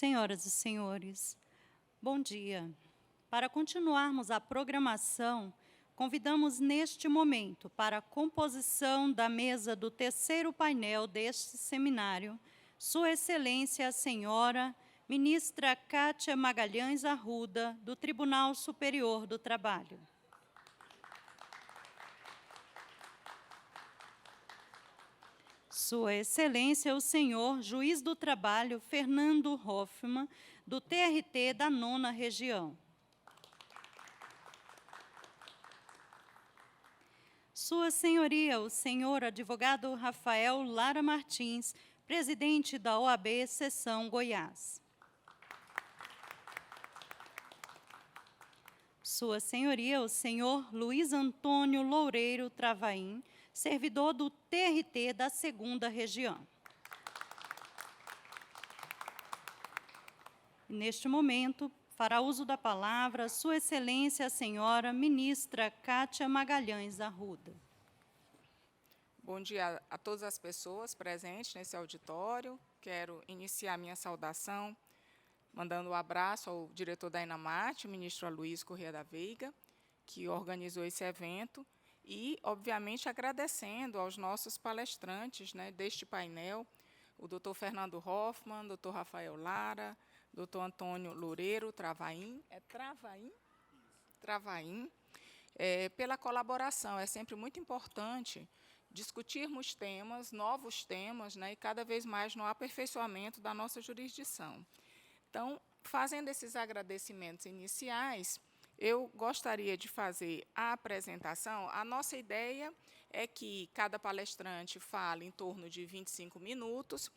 Senhoras e senhores, bom dia. Para continuarmos a programação, convidamos neste momento para a composição da mesa do terceiro painel deste seminário, Sua Excelência a Senhora Ministra Kátia Magalhães Arruda, do Tribunal Superior do Trabalho. Sua Excelência, o senhor Juiz do Trabalho, Fernando Hoffmann, do TRT da 9ª Região. Sua Senhoria, o senhor Advogado Rafael Lara Martins, presidente da OAB, Seção Goiás. Sua Senhoria, o senhor Luiz Antônio Loureiro Travaim, servidor do TRT da 2ª Região. Neste momento, fará uso da palavra Sua Excelência a Senhora Ministra Kátia Magalhães Arruda. Bom dia a todas as pessoas presentes nesse auditório. Quero iniciar minha saudação mandando um abraço ao diretor da Inamate, o ministro Aloysio Corrêa da Veiga, que organizou esse evento, e, obviamente, agradecendo aos nossos palestrantes, né, deste painel, o doutor Fernando Hoffmann, doutor Rafael Lara, doutor Antônio Loureiro Travaim, Travaim, pela colaboração. É sempre muito importante discutirmos temas, novos temas, né, e cada vez mais no aperfeiçoamento da nossa jurisdição. Então, fazendo esses agradecimentos iniciais, eu gostaria de fazer a apresentação. A nossa ideia é que cada palestrante fale em torno de 25 minutos.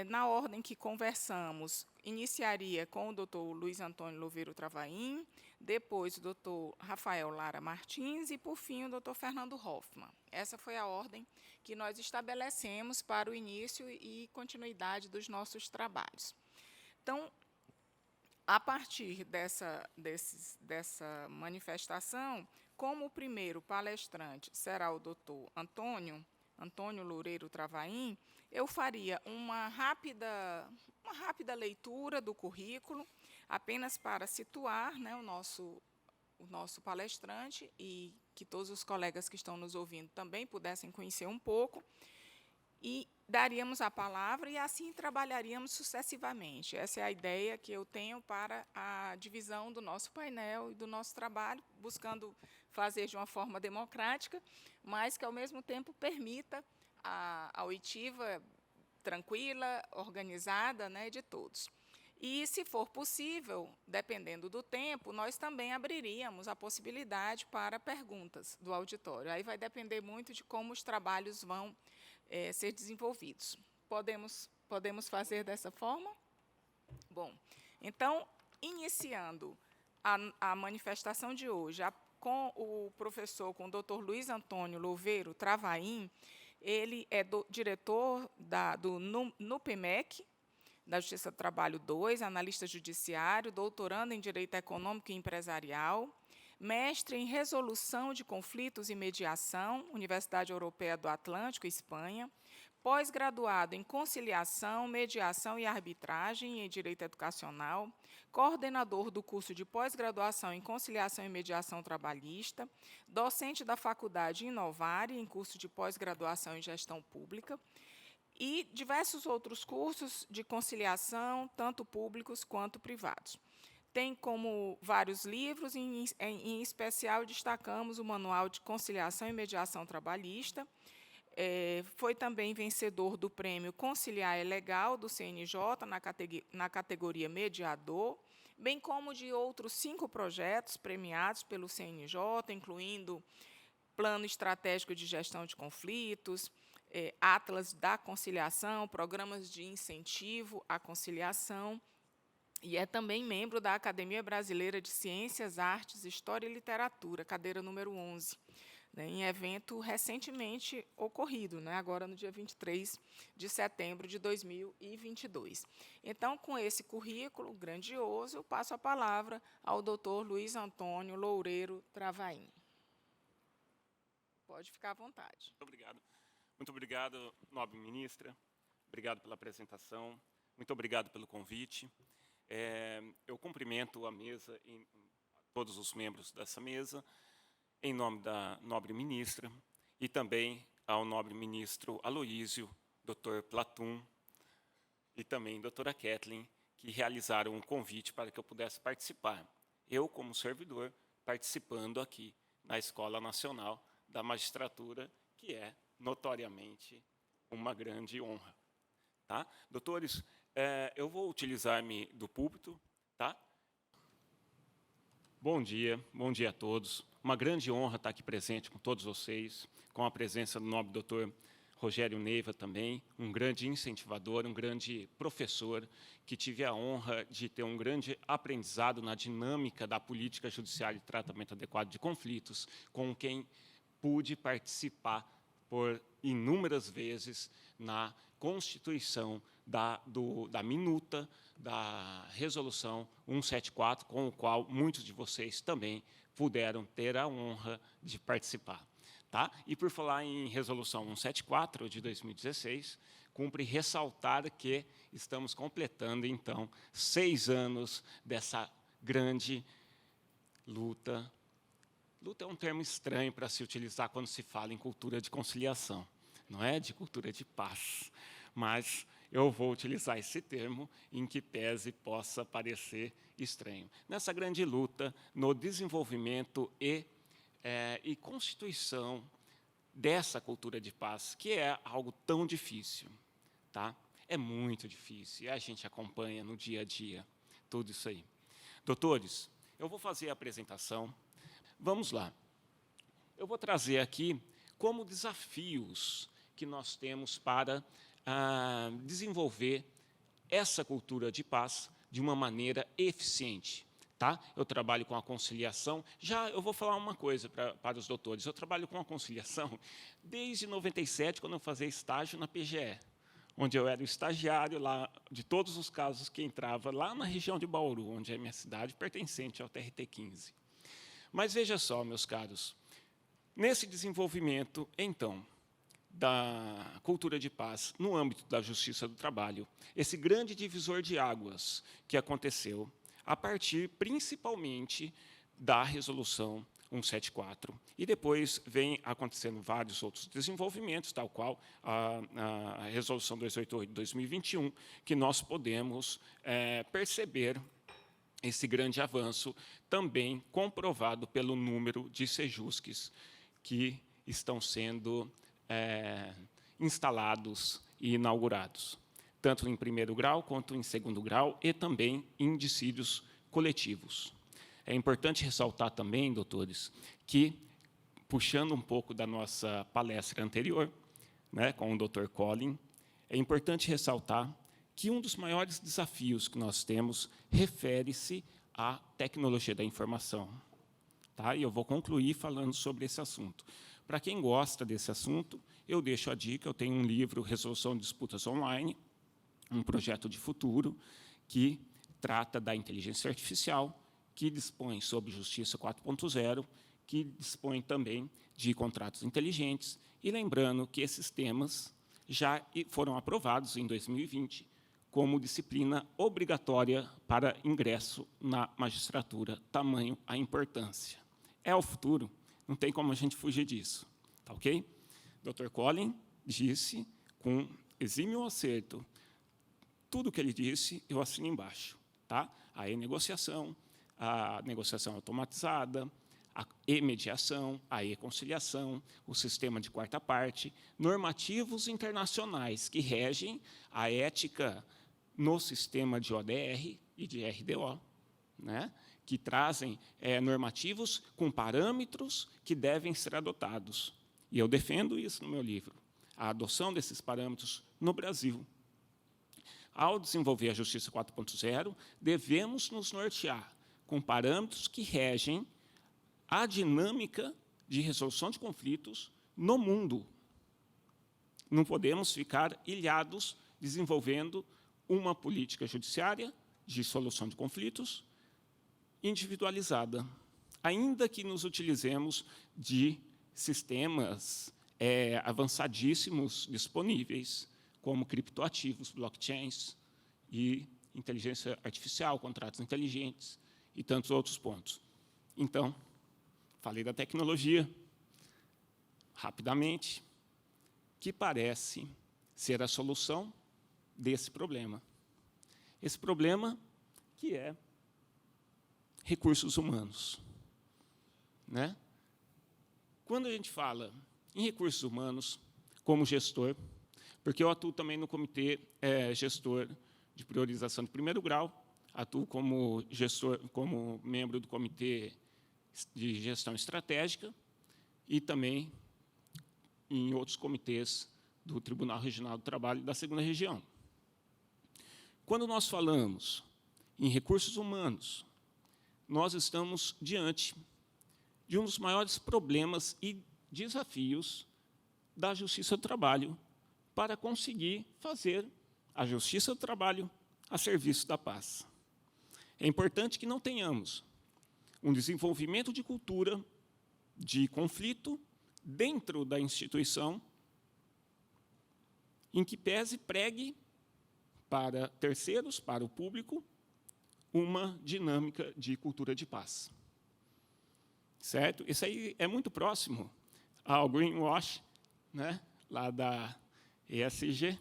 Na ordem que conversamos, iniciaria com o doutor Luiz Antônio Loureiro Travaim, depois o doutor Rafael Lara Martins e, por fim, o doutor Fernando Hoffmann. Essa foi a ordem que nós estabelecemos para o início e continuidade dos nossos trabalhos. Então, a partir dessa manifestação, como o primeiro palestrante será o doutor Antônio Loureiro Travaim, eu faria uma rápida leitura do currículo, apenas para situar, né, o nosso palestrante e que todos os colegas que estão nos ouvindo também pudessem conhecer um pouco, e daríamos a palavra e assim trabalharíamos sucessivamente. Essa é a ideia que eu tenho para a divisão do nosso painel e do nosso trabalho, buscando fazer de uma forma democrática, mas que, ao mesmo tempo, permita a oitiva tranquila, organizada, né, de todos. E, se for possível, dependendo do tempo, nós também abriríamos a possibilidade para perguntas do auditório. Aí vai depender muito de como os trabalhos vão ser desenvolvidos. Podemos fazer dessa forma? Bom, então, iniciando a manifestação de hoje, com o professor, com o doutor Luiz Antônio Loureiro Travaim, ele é diretor do NUPEMEC, da Justiça do Trabalho 2, analista judiciário, doutorando em Direito Econômico e Empresarial, mestre em Resolução de Conflitos e Mediação, Universidade Europeia do Atlântico, Espanha, pós-graduado em Conciliação, Mediação e Arbitragem em Direito Educacional, coordenador do curso de pós-graduação em Conciliação e Mediação Trabalhista, docente da Faculdade Inovare, em curso de pós-graduação em Gestão Pública, e diversos outros cursos de conciliação, tanto públicos quanto privados. Tem como vários livros, em especial destacamos o Manual de Conciliação e Mediação Trabalhista. Foi também vencedor do Prêmio Conciliar é Legal, do CNJ, na categoria Mediador, bem como de outros 5 projetos premiados pelo CNJ, incluindo Plano Estratégico de Gestão de Conflitos, Atlas da Conciliação, programas de incentivo à conciliação, e é também membro da Academia Brasileira de Ciências, Artes, História e Literatura, cadeira número 11, né, em evento recentemente ocorrido, né, agora no dia 23 de setembro de 2022. Então, com esse currículo grandioso, eu passo a palavra ao doutor Luiz Antônio Loureiro Travaim. Pode ficar à vontade. Muito obrigado, nobre ministra. Obrigado pela apresentação. Muito obrigado pelo convite. Eu cumprimento a mesa, todos os membros dessa mesa, em nome da nobre ministra, e também ao nobre ministro Aloísio, Dr. Platum, e também doutora Kathleen, que realizaram um convite para que eu pudesse participar. Eu, como servidor, participando aqui na Escola Nacional da Magistratura, que é, notoriamente, uma grande honra. Tá? Doutores, eu vou utilizar-me do púlpito. Tá? Bom dia a todos. Uma grande honra estar aqui presente com todos vocês, com a presença do nobre doutor Rogério Neiva também, um grande incentivador, um grande professor, que tive a honra de ter um grande aprendizado na dinâmica da política judiciária de tratamento adequado de conflitos, com quem pude participar por inúmeras vezes na constituição da minuta da Resolução 174, com o qual muitos de vocês também puderam ter a honra de participar. Tá? E, por falar em Resolução 174, de 2016, cumpre ressaltar que estamos completando, então, 6 anos dessa grande luta. Luta é um termo estranho para se utilizar quando se fala em cultura de conciliação, não é de cultura de paz. Mas eu vou utilizar esse termo, em que pese possa parecer estranho. Nessa grande luta, no desenvolvimento e constituição dessa cultura de paz, que é algo tão difícil. Tá? É muito difícil, e a gente acompanha no dia a dia tudo isso aí. Doutores, eu vou fazer a apresentação. Vamos lá. Eu vou trazer aqui como desafios que nós temos para desenvolver essa cultura de paz de uma maneira eficiente. Tá? Eu trabalho com a conciliação. Já eu vou falar uma coisa para os doutores. Eu trabalho com a conciliação desde 97, quando eu fazia estágio na PGE, onde eu era o estagiário lá de todos os casos que entrava lá na região de Bauru, onde é minha cidade, pertencente ao TRT-15. Mas veja só, meus caros, nesse desenvolvimento, então, da cultura de paz no âmbito da justiça do trabalho, esse grande divisor de águas que aconteceu a partir, principalmente, da Resolução 174. E depois vem acontecendo vários outros desenvolvimentos, tal qual a Resolução 288 de 2021, que nós podemos perceber esse grande avanço, também comprovado pelo número de sejusques que estão sendo instalados e inaugurados, tanto em primeiro grau quanto em segundo grau, e também em dissídios coletivos. É importante ressaltar também, doutores, que, puxando um pouco da nossa palestra anterior, né, com o Dr. Colin, é importante ressaltar que um dos maiores desafios que nós temos refere-se à tecnologia da informação. Tá? E eu vou concluir falando sobre esse assunto. Para quem gosta desse assunto, eu deixo a dica, eu tenho um livro, Resolução de Disputas Online, um projeto de futuro que trata da inteligência artificial, que dispõe sobre Justiça 4.0, que dispõe também de contratos inteligentes, e lembrando que esses temas já foram aprovados em 2020 como disciplina obrigatória para ingresso na magistratura, tamanho a importância. É o futuro, não tem como a gente fugir disso. Tá ok? Dr. Colin disse, com exímio acerto, tudo o que ele disse, eu assino embaixo. Tá? A e-negociação, a negociação automatizada, a e-mediação, a e-conciliação, o sistema de quarta parte, normativos internacionais que regem a ética no sistema de ODR e de RDO, né? Que trazem normativos com parâmetros que devem ser adotados. E eu defendo isso no meu livro, a adoção desses parâmetros no Brasil. Ao desenvolver a Justiça 4.0, devemos nos nortear com parâmetros que regem a dinâmica de resolução de conflitos no mundo. Não podemos ficar ilhados desenvolvendo uma política judiciária de solução de conflitos individualizada, ainda que nos utilizemos de sistemas avançadíssimos disponíveis, como criptoativos, blockchains e inteligência artificial, contratos inteligentes e tantos outros pontos. Então, falei da tecnologia, rapidamente, que parece ser a solução desse problema. Esse problema que é recursos humanos. Né? Quando a gente fala em recursos humanos, como gestor, porque eu atuo também no comitê gestor de priorização de primeiro grau, atuo como gestor, como membro do comitê de gestão estratégica e também em outros comitês do Tribunal Regional do Trabalho da 2ª Região. Quando nós falamos em recursos humanos, nós estamos diante de um dos maiores problemas e desafios da Justiça do Trabalho para conseguir fazer a Justiça do Trabalho a serviço da paz. É importante que não tenhamos um desenvolvimento de cultura de conflito dentro da instituição em que pese e pregue para terceiros, para o público, uma dinâmica de cultura de paz. Certo? Isso aí é muito próximo ao greenwash, né, lá da ESG,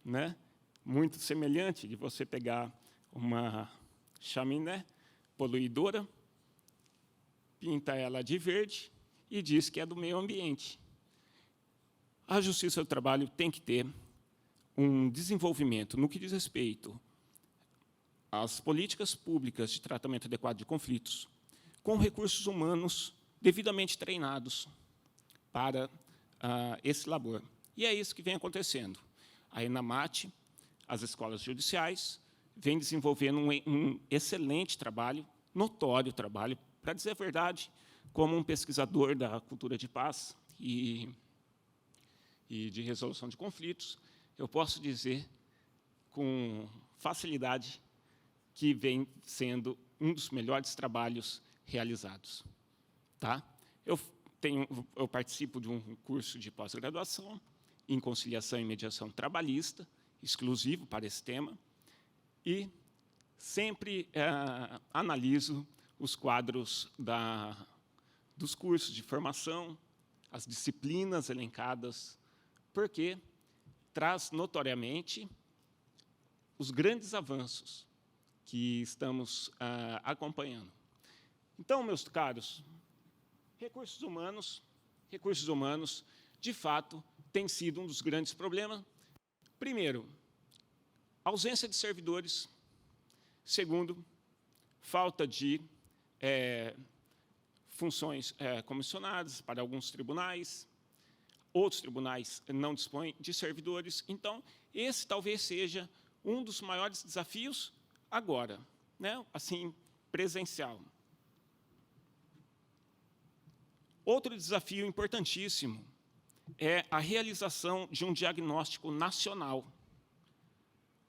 né, muito semelhante de você pegar uma chaminé poluidora, pinta ela de verde e diz que é do meio ambiente. A Justiça do Trabalho tem que ter um desenvolvimento no que diz respeito às políticas públicas de tratamento adequado de conflitos, com recursos humanos devidamente treinados para esse labor. E é isso que vem acontecendo. A ENAMAT, as escolas judiciais, vem desenvolvendo um excelente trabalho, notório trabalho, para dizer a verdade, como um pesquisador da cultura de paz e de resolução de conflitos, eu posso dizer com facilidade que vem sendo um dos melhores trabalhos realizados. Tá? Eu participo de um curso de pós-graduação em conciliação e mediação trabalhista, exclusivo para esse tema, e sempre analiso os quadros dos cursos de formação, as disciplinas elencadas, porque traz notoriamente os grandes avanços que estamos acompanhando. Então, meus caros, recursos humanos, de fato, tem sido um dos grandes problemas. Primeiro, ausência de servidores. Segundo, falta de funções comissionadas para alguns tribunais. Outros tribunais não dispõem de servidores. Então, esse talvez seja um dos maiores desafios agora, né? Assim, presencial. Outro desafio importantíssimo é a realização de um diagnóstico nacional.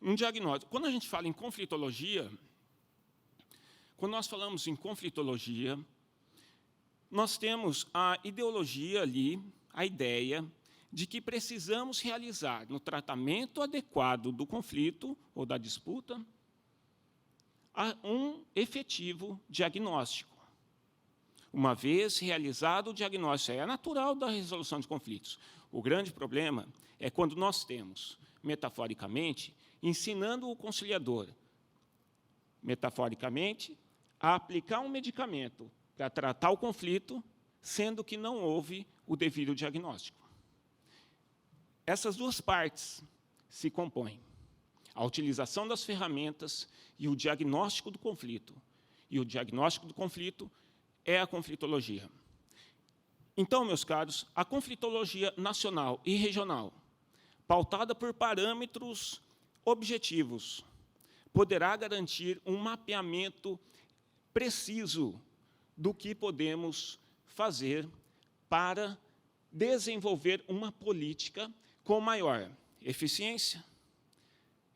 Um diagnóstico. Quando a gente fala em conflitologia, quando nós falamos em conflitologia, nós temos a ideologia ali, a ideia de que precisamos realizar, no tratamento adequado do conflito ou da disputa, um efetivo diagnóstico. Uma vez realizado o diagnóstico, é natural da resolução de conflitos. O grande problema é quando nós temos, metaforicamente, ensinando o conciliador, metaforicamente, a aplicar um medicamento para tratar o conflito, sendo que não houve o devido diagnóstico. Essas duas partes se compõem. A utilização das ferramentas e o diagnóstico do conflito. E o diagnóstico do conflito é a conflitologia. Então, meus caros, a conflitologia nacional e regional, pautada por parâmetros objetivos, poderá garantir um mapeamento preciso do que podemos fazer para desenvolver uma política com maior eficiência,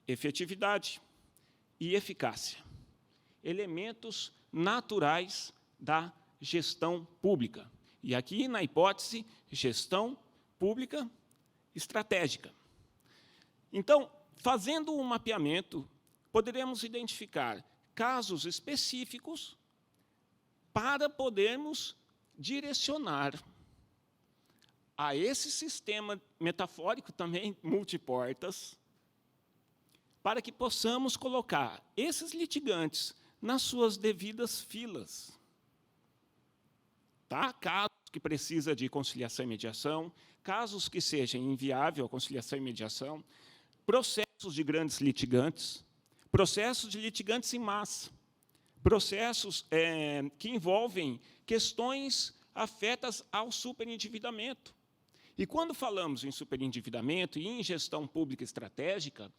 efetividade e eficácia. Elementos naturais da gestão pública. E aqui, na hipótese, gestão pública estratégica. Então, fazendo um mapeamento, poderemos identificar casos específicos para podermos direcionar a esse sistema metafórico também multiportas, para que possamos colocar esses litigantes nas suas devidas filas. Tá? Casos que precisa de conciliação e mediação, casos que sejam inviável a conciliação e mediação, processos de grandes litigantes, processos de litigantes em massa, processos que envolvem questões afetas ao superendividamento. E, quando falamos em superendividamento e em gestão pública estratégica,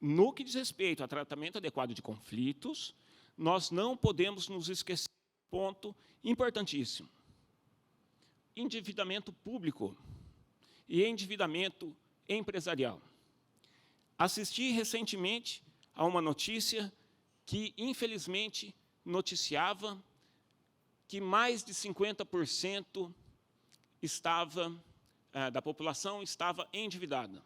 no que diz respeito a tratamento adequado de conflitos, nós não podemos nos esquecer de um ponto importantíssimo. Endividamento público e endividamento empresarial. Assisti recentemente a uma notícia que, infelizmente, noticiava que mais de 50% da população estava endividada.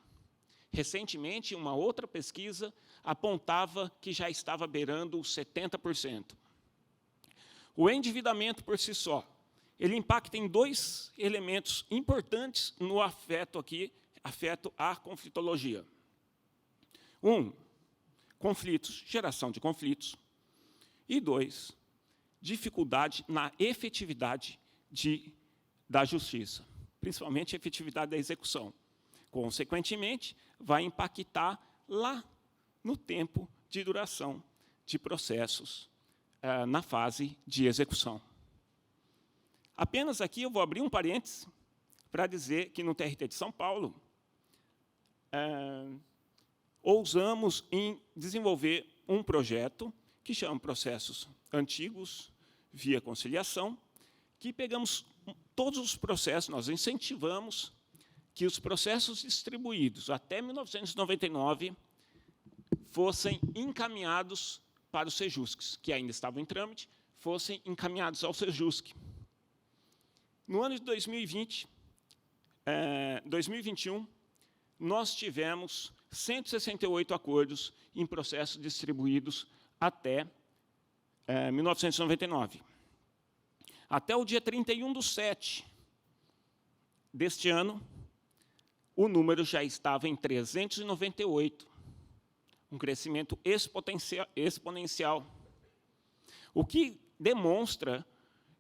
Recentemente, uma outra pesquisa apontava que já estava beirando os 70%. O endividamento, por si só, ele impacta em dois elementos importantes no afeto à conflitologia. Conflitos, geração de conflitos. E 2, dificuldade na efetividade da justiça, principalmente a efetividade da execução. Consequentemente, vai impactar lá no tempo de duração de processos na fase de execução. Apenas aqui eu vou abrir um parêntese para dizer que no TRT de São Paulo ousamos em desenvolver um projeto que chama Processos Antigos via Conciliação, que pegamos todos os processos, nós incentivamos que os processos distribuídos até 1999 fossem encaminhados para o Sejusc, que ainda estavam em trâmite, fossem encaminhados ao Sejusc. No ano de 2021, nós tivemos 168 acordos em processos distribuídos até 1999. Até o dia 31/7 deste ano, o número já estava em 398, um crescimento exponencial, o que demonstra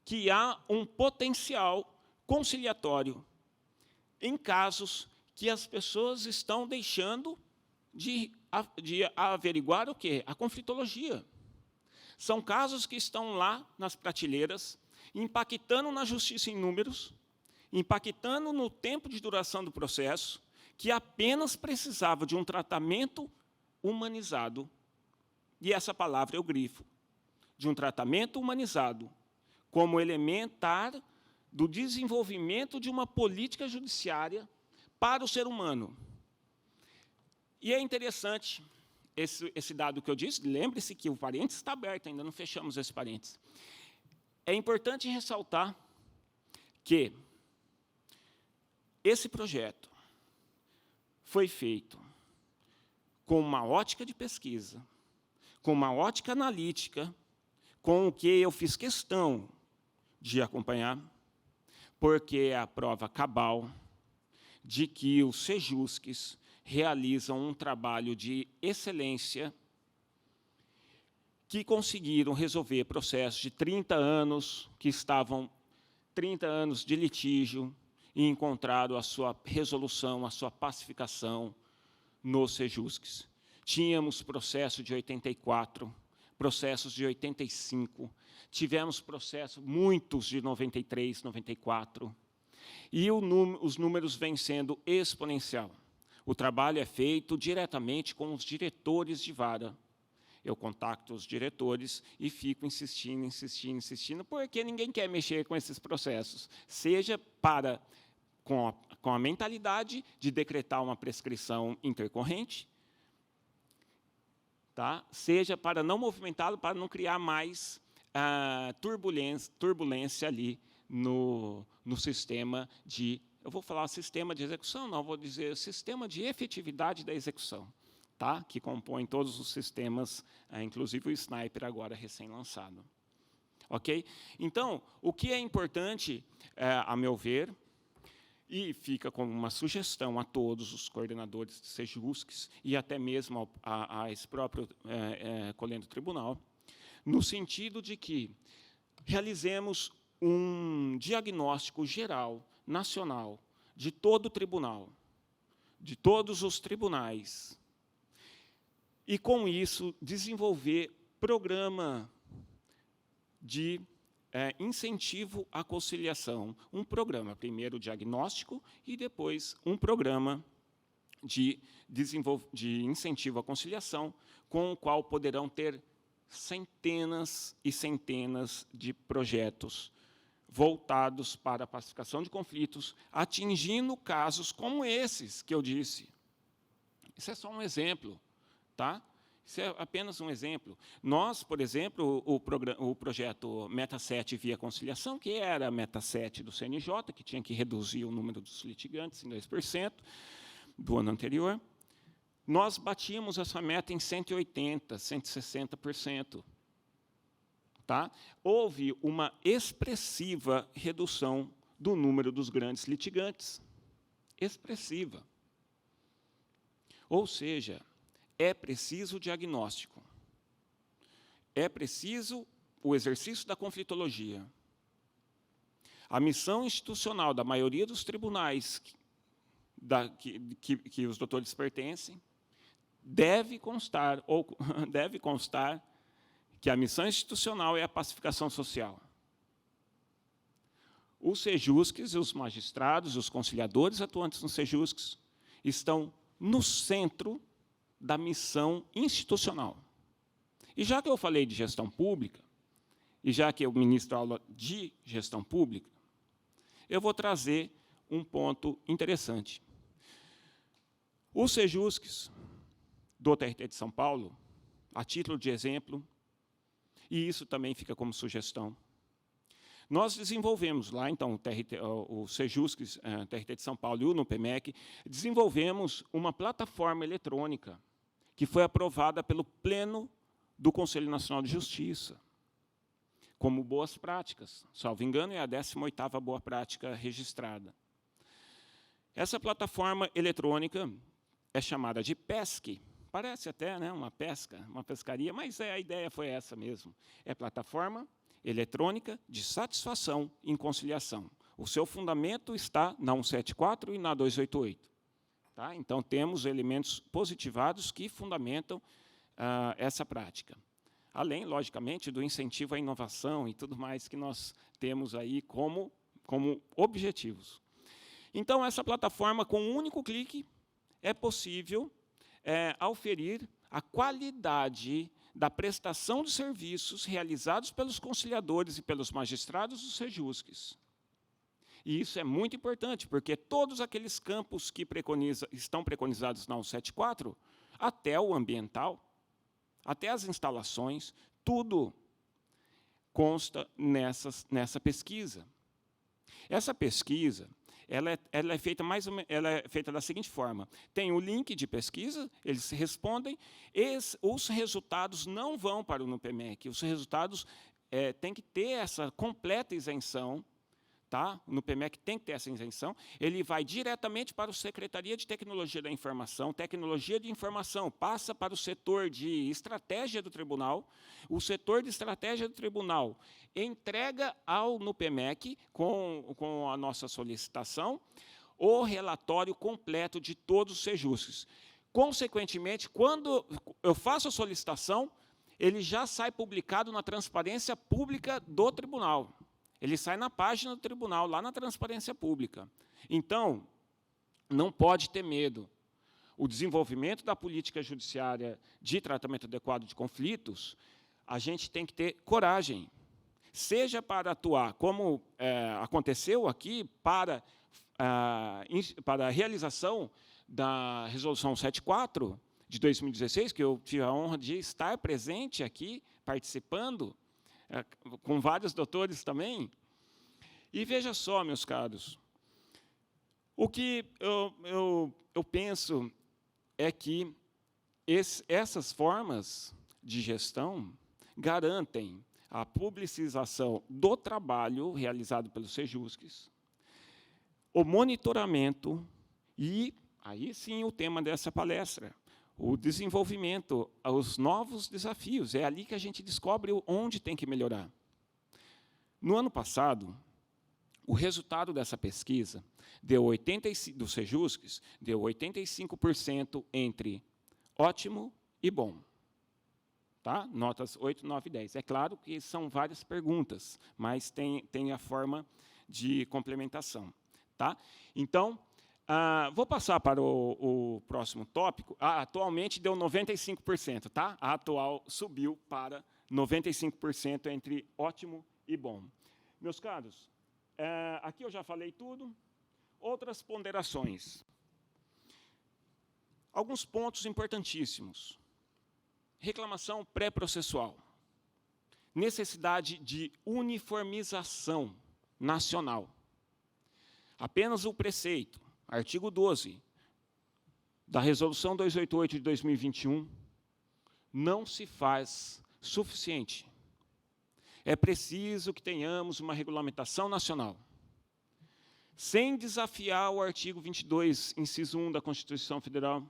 que há um potencial conciliatório em casos que as pessoas estão deixando de averiguar o quê? A conflitologia. São casos que estão lá nas prateleiras, impactando na justiça em números, impactando no tempo de duração do processo, que apenas precisava de um tratamento humanizado, e essa palavra eu grifo, de um tratamento humanizado, como elementar do desenvolvimento de uma política judiciária para o ser humano. E é interessante esse dado que eu disse, lembre-se que o parênteses está aberto, ainda não fechamos esse parênteses. É importante ressaltar que esse projeto foi feito com uma ótica de pesquisa, com uma ótica analítica, com o que eu fiz questão de acompanhar, porque é a prova cabal de que os Sejuscs realizam um trabalho de excelência, que conseguiram resolver processos de 30 anos, que estavam 30 anos de litígio, e encontraram a sua resolução, a sua pacificação nos Sejuscs. Tínhamos processo de 84, processos de 85, tivemos processos, muitos de 93, 94, e os números vêm sendo exponencial. O trabalho é feito diretamente com os diretores de vara. Eu contacto os diretores e fico insistindo, porque ninguém quer mexer com esses processos, seja com a mentalidade de decretar uma prescrição intercorrente, tá? Seja para não movimentá-lo, para não criar mais turbulência ali no sistema de... Eu vou falar sistema de execução, não, vou dizer sistema de efetividade da execução. tá? Que compõem todos os sistemas, inclusive o Sniper, agora recém-lançado. Ok? Então, o que é importante, a meu ver, e fica como uma sugestão a todos os coordenadores de Sejuscs e até mesmo a esse próprio colendo tribunal, no sentido de que realizemos um diagnóstico geral, nacional, de todo o tribunal, de todos os tribunais, e, com isso, desenvolver programa de incentivo à conciliação. Um programa, primeiro diagnóstico, e depois um programa de incentivo à conciliação, com o qual poderão ter centenas e centenas de projetos voltados para a pacificação de conflitos, atingindo casos como esses que eu disse. Isso é só um exemplo, tá? Isso é apenas um exemplo. Nós, por exemplo, o projeto Meta 7 via conciliação, que era a Meta 7 do CNJ, que tinha que reduzir o número dos litigantes em 2% do ano anterior, nós batíamos essa meta em 180%, 160%. Tá? Houve uma expressiva redução do número dos grandes litigantes. Expressiva. Ou seja, é preciso o diagnóstico. É preciso o exercício da conflitologia. A missão institucional da maioria dos tribunais que os doutores pertencem deve constar que a missão institucional é a pacificação social. Os Sejuscs, os magistrados, os conciliadores atuantes nos Sejuscs estão no centro da missão institucional. E já que eu falei de gestão pública, e já que eu ministro aula de gestão pública, eu vou trazer um ponto interessante. Os Sejuscs do TRT de São Paulo, a título de exemplo, e isso também fica como sugestão, nós desenvolvemos lá, então, o Sejuscs, TRT de São Paulo e o NUPEMEC, desenvolvemos uma plataforma eletrônica que foi aprovada pelo Pleno do Conselho Nacional de Justiça, como boas práticas. Salvo engano, é a 18ª boa prática registrada. Essa plataforma eletrônica é chamada de PESC. Parece até, né, uma pescaria, mas a ideia foi essa mesmo. É plataforma eletrônica de satisfação em conciliação. O seu fundamento está na 174 e na 288. Tá? Então, temos elementos positivados que fundamentam essa prática. Além, logicamente, do incentivo à inovação e tudo mais que nós temos aí como objetivos. Então, essa plataforma, com um único clique, é possível auferir a qualidade da prestação de serviços realizados pelos conciliadores e pelos magistrados dos Sejuscs. E isso é muito importante, porque todos aqueles campos que estão preconizados na 174, até o ambiental, até as instalações, tudo consta nessa pesquisa. Essa pesquisa ela é feita da seguinte forma: tem o link de pesquisa, eles respondem, os resultados não vão para o NUPEMEC, os resultados têm que ter essa completa isenção, tá? O NUPEMEC tem que ter essa isenção, ele vai diretamente para a Secretaria de Tecnologia da Informação, Tecnologia de Informação passa para o setor de estratégia do tribunal, o setor de estratégia do tribunal entrega ao NUPEMEC, com a nossa solicitação, o relatório completo de todos os Sejuscs. Consequentemente, quando eu faço a solicitação, ele já sai publicado na transparência pública do tribunal. Ele sai na página do tribunal, lá na transparência pública. Então, não pode ter medo. O desenvolvimento da política judiciária de tratamento adequado de conflitos, a gente tem que ter coragem. Seja para atuar, como aconteceu aqui, para a realização da Resolução 74 de 2016, que eu tive a honra de estar presente aqui, participando, com vários doutores também. E veja só, meus caros, o que eu penso é que essas formas de gestão garantem a publicização do trabalho realizado pelos Sejusques, o monitoramento e, aí sim, o tema dessa palestra, o desenvolvimento, os novos desafios. É ali que a gente descobre onde tem que melhorar. No ano passado, o resultado dessa pesquisa do Sejusques deu 85% entre ótimo e bom. Tá? Notas 8, 9 e 10. É claro que são várias perguntas, mas tem a forma de complementação. Tá? Então, vou passar para o próximo tópico. Atualmente deu 95%. Tá? A atual subiu para 95% entre ótimo e bom. Meus caros, aqui eu já falei tudo. Outras ponderações. Alguns pontos importantíssimos. Reclamação pré-processual. Necessidade de uniformização nacional. Apenas o preceito, artigo 12, da Resolução 288 de 2021, não se faz suficiente. É preciso que tenhamos uma regulamentação nacional. Sem desafiar o artigo 22, inciso 1 da Constituição Federal,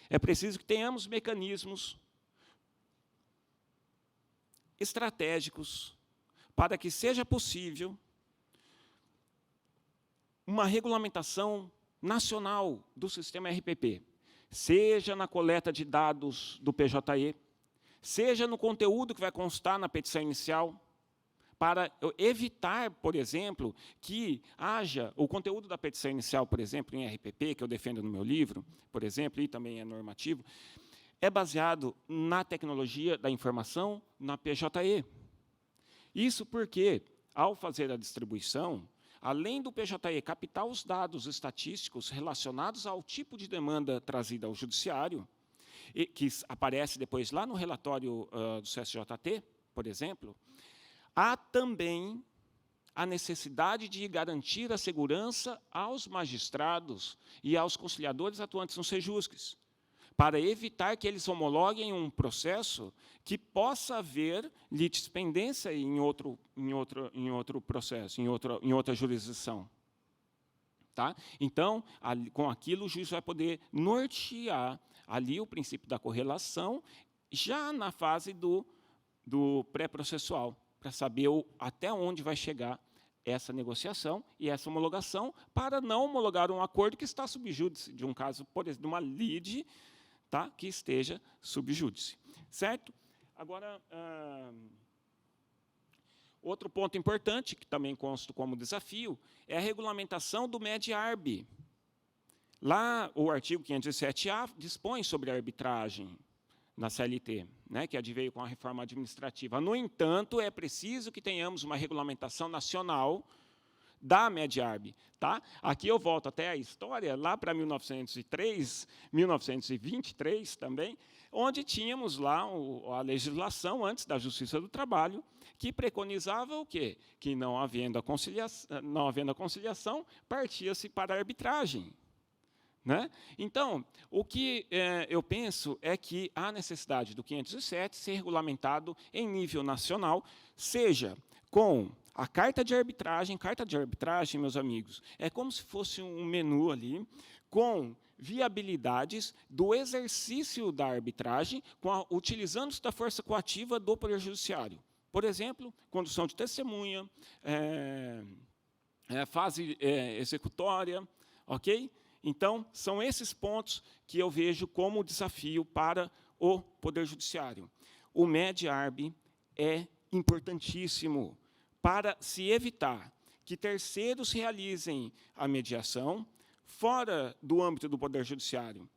é preciso que tenhamos mecanismos estratégicos para que seja possível uma regulamentação nacional do sistema RPP, seja na coleta de dados do PJE, seja no conteúdo que vai constar na petição inicial, para evitar, por exemplo, que haja o conteúdo da petição inicial, por exemplo, em RPP, que eu defendo no meu livro, por exemplo, e também é normativo, é baseado na tecnologia da informação, na PJE. Isso porque, ao fazer a distribuição, além do PJE captar os dados estatísticos relacionados ao tipo de demanda trazida ao judiciário, que aparece depois lá no relatório do CSJT, por exemplo, há também a necessidade de garantir a segurança aos magistrados e aos conciliadores atuantes nos Sejusques, para evitar que eles homologuem um processo que possa haver litispendência em outro processo, em outra jurisdição. Tá? Então, com aquilo, o juiz vai poder nortear ali o princípio da correlação, já na fase do pré-processual, para saber até onde vai chegar essa negociação e essa homologação, para não homologar um acordo que está subjúdice, de um caso, por exemplo, de uma lide, tá, que esteja subjúdice. Certo? Agora, outro ponto importante, que também consta como desafio, é a regulamentação do MED-ARB. Lá, o artigo 507A dispõe sobre a arbitragem na CLT, né, que adveio com a reforma administrativa. No entanto, é preciso que tenhamos uma regulamentação nacional da MED-ARB. Tá? Aqui eu volto até a história, lá para 1923 também, onde tínhamos lá a legislação, antes da Justiça do Trabalho, que preconizava o quê? Que não havendo a conciliação, partia-se para a arbitragem. Né? Então, o que eu penso é que há necessidade do 507 ser regulamentado em nível nacional, seja com a carta de arbitragem, meus amigos, é como se fosse um menu ali, com viabilidades do exercício da arbitragem, utilizando-se da força coativa do Poder Judiciário. Por exemplo, condução de testemunha, fase executória, ok? Então, são esses pontos que eu vejo como desafio para o Poder Judiciário. O MED-ARB é importantíssimo para se evitar que terceiros realizem a mediação fora do âmbito do Poder Judiciário,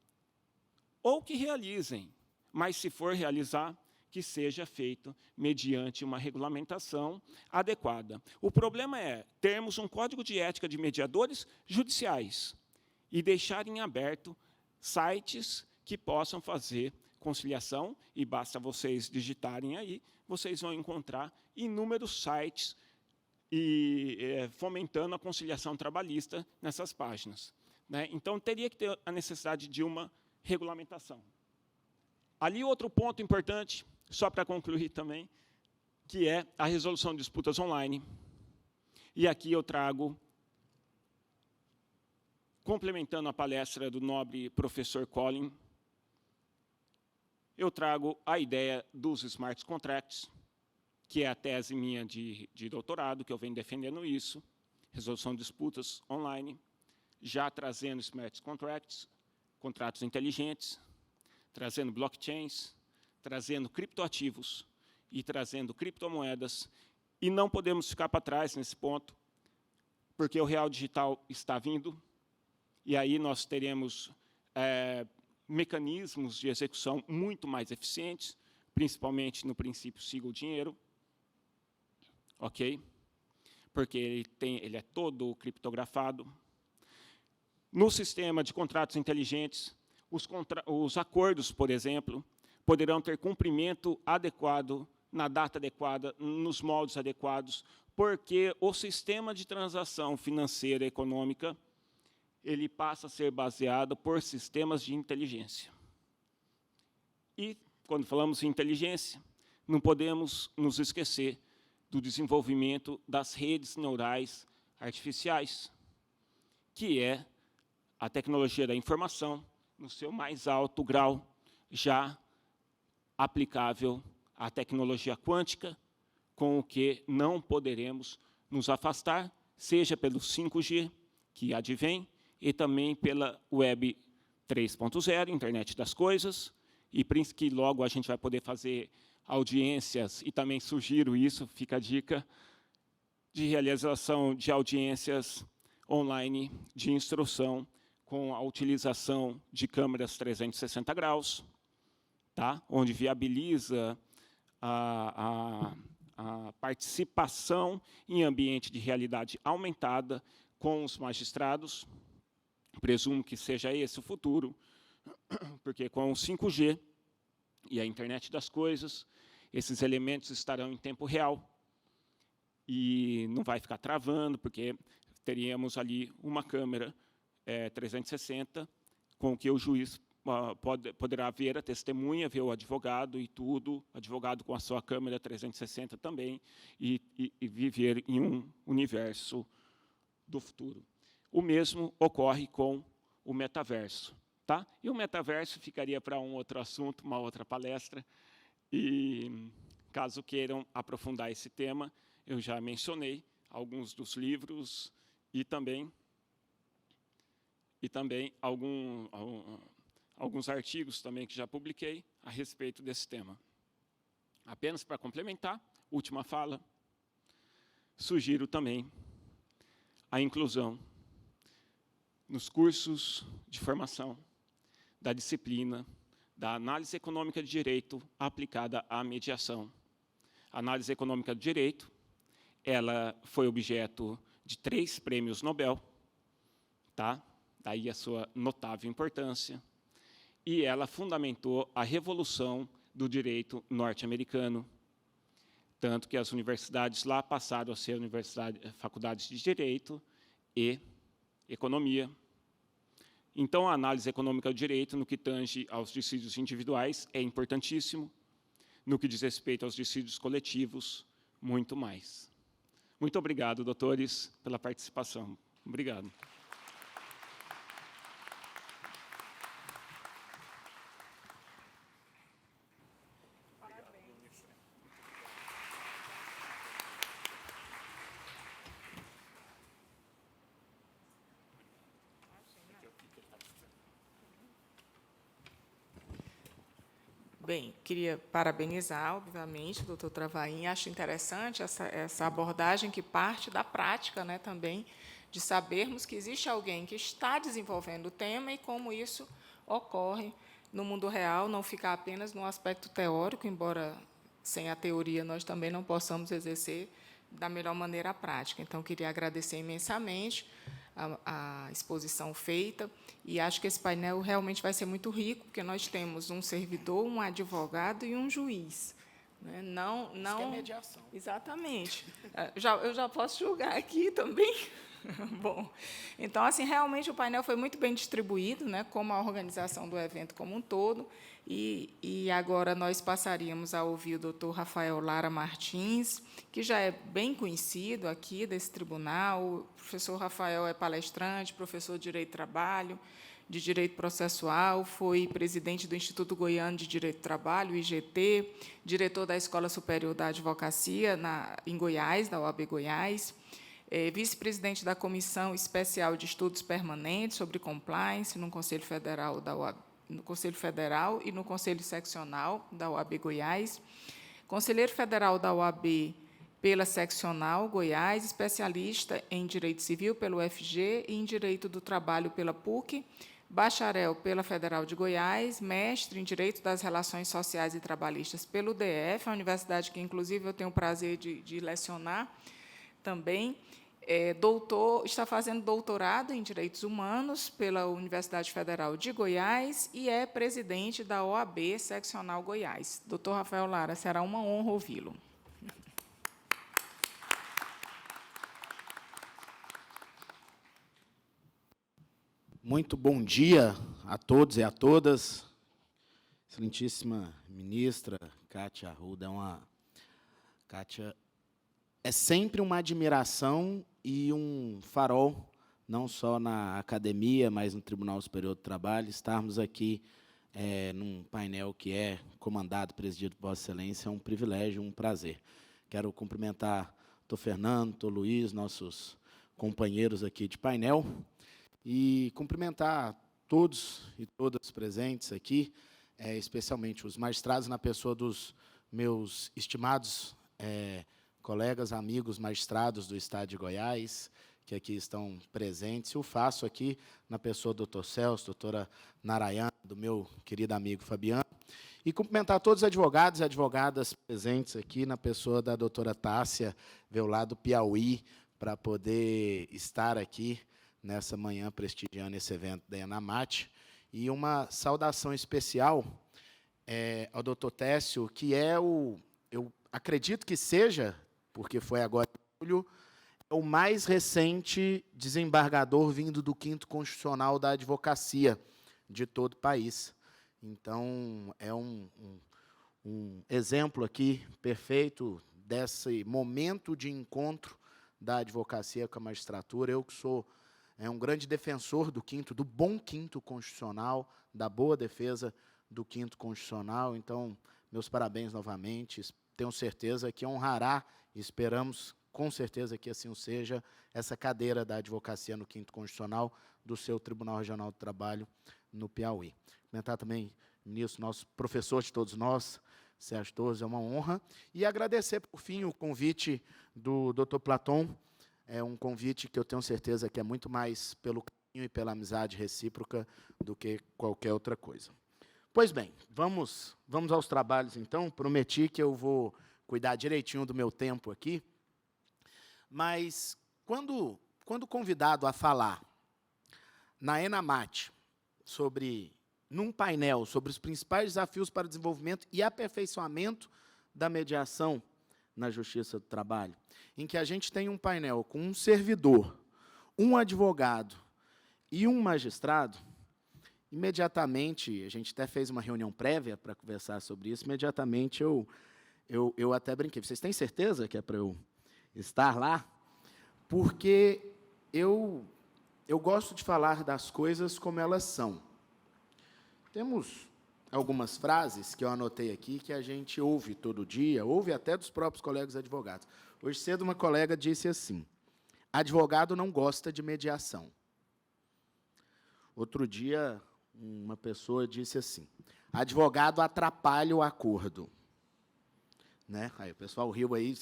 ou que realizem, mas, se for realizar, que seja feito mediante uma regulamentação adequada. O problema é termos um código de ética de mediadores judiciais e deixar em aberto sites que possam fazer conciliação, e basta vocês digitarem aí, vocês vão encontrar inúmeros sites fomentando a conciliação trabalhista nessas páginas. Né? Então, teria que ter a necessidade de uma regulamentação. Ali, outro ponto importante, só para concluir também, que é a resolução de disputas online. E aqui eu trago, complementando a palestra do nobre professor Colin, eu trago a ideia dos smart contracts, que é a tese minha de doutorado, que eu venho defendendo isso, resolução de disputas online, já trazendo smart contracts, contratos inteligentes, trazendo blockchains, trazendo criptoativos e trazendo criptomoedas. E não podemos ficar para trás nesse ponto, porque o real digital está vindo, e aí nós teremos mecanismos de execução muito mais eficientes, principalmente no princípio siga o dinheiro, ok? Porque ele é todo criptografado. No sistema de contratos inteligentes, os acordos, por exemplo, poderão ter cumprimento adequado, na data adequada, nos moldes adequados, porque o sistema de transação financeira e econômica ele passa a ser baseado por sistemas de inteligência. E, quando falamos em inteligência, não podemos nos esquecer do desenvolvimento das redes neurais artificiais, que é a tecnologia da informação, no seu mais alto grau, já aplicável à tecnologia quântica, com o que não poderemos nos afastar, seja pelo 5G, que advém, e também pela Web 3.0, Internet das Coisas, e que logo a gente vai poder fazer audiências, e também sugiro isso, fica a dica, de realização de audiências online de instrução com a utilização de câmeras 360 graus, tá? Onde viabiliza a participação em ambiente de realidade aumentada com os magistrados. Presumo que seja esse o futuro, porque com o 5G e a internet das coisas, esses elementos estarão em tempo real e não vai ficar travando, porque teríamos ali uma câmera 360, com que o juiz poderá ver a testemunha, ver o advogado e tudo, advogado com a sua câmera 360 também, e viver em um universo do futuro. O mesmo ocorre com o metaverso. Tá? E o metaverso ficaria para um outro assunto, uma outra palestra, e caso queiram aprofundar esse tema, eu já mencionei alguns dos livros e também alguns artigos também que já publiquei a respeito desse tema. Apenas para complementar, última fala, sugiro também a inclusão nos cursos de formação da disciplina da análise econômica de direito aplicada à mediação. A análise econômica do direito, ela foi objeto de 3 prêmios Nobel, tá? Daí a sua notável importância, e ela fundamentou a revolução do direito norte-americano, tanto que as universidades lá passaram a ser faculdades de direito e economia. Então, a análise econômica do direito, no que tange aos dissídios individuais, é importantíssimo, no que diz respeito aos dissídios coletivos, muito mais. Muito obrigado, doutores, pela participação. Obrigado. Bem, queria parabenizar, obviamente, o doutor Travaim. Acho interessante essa abordagem que parte da prática, né, também, de sabermos que existe alguém que está desenvolvendo o tema e como isso ocorre no mundo real, não ficar apenas no aspecto teórico, embora sem a teoria nós também não possamos exercer da melhor maneira a prática. Então, queria agradecer imensamente a exposição feita, e acho que esse painel realmente vai ser muito rico, porque nós temos um servidor, um advogado e um juiz. Né? Não, Isso que é mediação. Exatamente. Eu já posso julgar aqui também. Bom, então, assim, realmente o painel foi muito bem distribuído, né, como a organização do evento como um todo, e agora nós passaríamos a ouvir o doutor Rafael Lara Martins, que já é bem conhecido aqui desse tribunal. O professor Rafael é palestrante, professor de Direito do Trabalho, de Direito Processual, foi presidente do Instituto Goiano de Direito do Trabalho, IGT, diretor da Escola Superior da Advocacia em Goiás, da OAB Goiás, vice-presidente da Comissão Especial de Estudos Permanentes sobre Compliance no Conselho Federal da OAB, no Conselho Federal e no Conselho Seccional da OAB Goiás, conselheiro federal da OAB pela Seccional Goiás, especialista em Direito Civil pelo UFG e em Direito do Trabalho pela PUC, bacharel pela Federal de Goiás, mestre em Direito das Relações Sociais e Trabalhistas pelo DF, a universidade que, inclusive, eu tenho o prazer de lecionar também. Está fazendo doutorado em Direitos Humanos pela Universidade Federal de Goiás e é presidente da OAB Seccional Goiás. Doutor Rafael Lara, será uma honra ouvi-lo. Muito bom dia a todos e a todas. Excelentíssima ministra Kátia Arruda, Kátia, é sempre uma admiração e um farol, não só na academia, mas no Tribunal Superior do Trabalho, estarmos aqui num painel que é comandado, presidido por Vossa Excelência, é um privilégio, um prazer. Quero cumprimentar o doutor Fernando, o doutor Luiz, nossos companheiros aqui de painel, e cumprimentar todos e todas presentes aqui, especialmente os magistrados, na pessoa dos meus estimados colegas, amigos magistrados do Estado de Goiás, que aqui estão presentes. Eu faço aqui na pessoa do doutor Celso, doutora Narayana, do meu querido amigo Fabiano, e cumprimentar todos os advogados e advogadas presentes aqui, na pessoa da doutora Tássia, veio lá do Piauí, para poder estar aqui nessa manhã prestigiando esse evento da ENAMAT. E uma saudação especial ao doutor Técio, que eu acredito que seja, porque foi agora em julho, o mais recente desembargador vindo do 5º Constitucional da Advocacia de todo o país. Então, é um exemplo aqui perfeito desse momento de encontro da advocacia com a magistratura. Eu que sou um grande defensor do bom 5º Constitucional, da boa defesa do 5º Constitucional. Então, meus parabéns novamente. Tenho certeza que honrará, e esperamos com certeza que assim o seja, essa cadeira da advocacia no 5º Constitucional do seu Tribunal Regional do Trabalho no Piauí. Comentar também, ministro, nosso professor de todos nós, Sérgio Torres, é uma honra. E agradecer, por fim, o convite do doutor Platon. É um convite que eu tenho certeza que é muito mais pelo carinho e pela amizade recíproca do que qualquer outra coisa. Pois bem, vamos aos trabalhos, então. Prometi que eu vou cuidar direitinho do meu tempo aqui, mas quando convidado a falar na ENAMAT num painel sobre os principais desafios para o desenvolvimento e aperfeiçoamento da mediação na Justiça do Trabalho, em que a gente tem um painel com um servidor, um advogado e um magistrado, imediatamente, a gente até fez uma reunião prévia para conversar sobre isso, imediatamente eu até brinquei. Vocês têm certeza que é para eu estar lá? Porque eu gosto de falar das coisas como elas são. Temos algumas frases que eu anotei aqui que a gente ouve todo dia, ouve até dos próprios colegas advogados. Hoje cedo uma colega disse assim: advogado não gosta de mediação. Outro dia, uma pessoa disse assim: advogado atrapalha o acordo. Né? Aí o pessoal riu aí,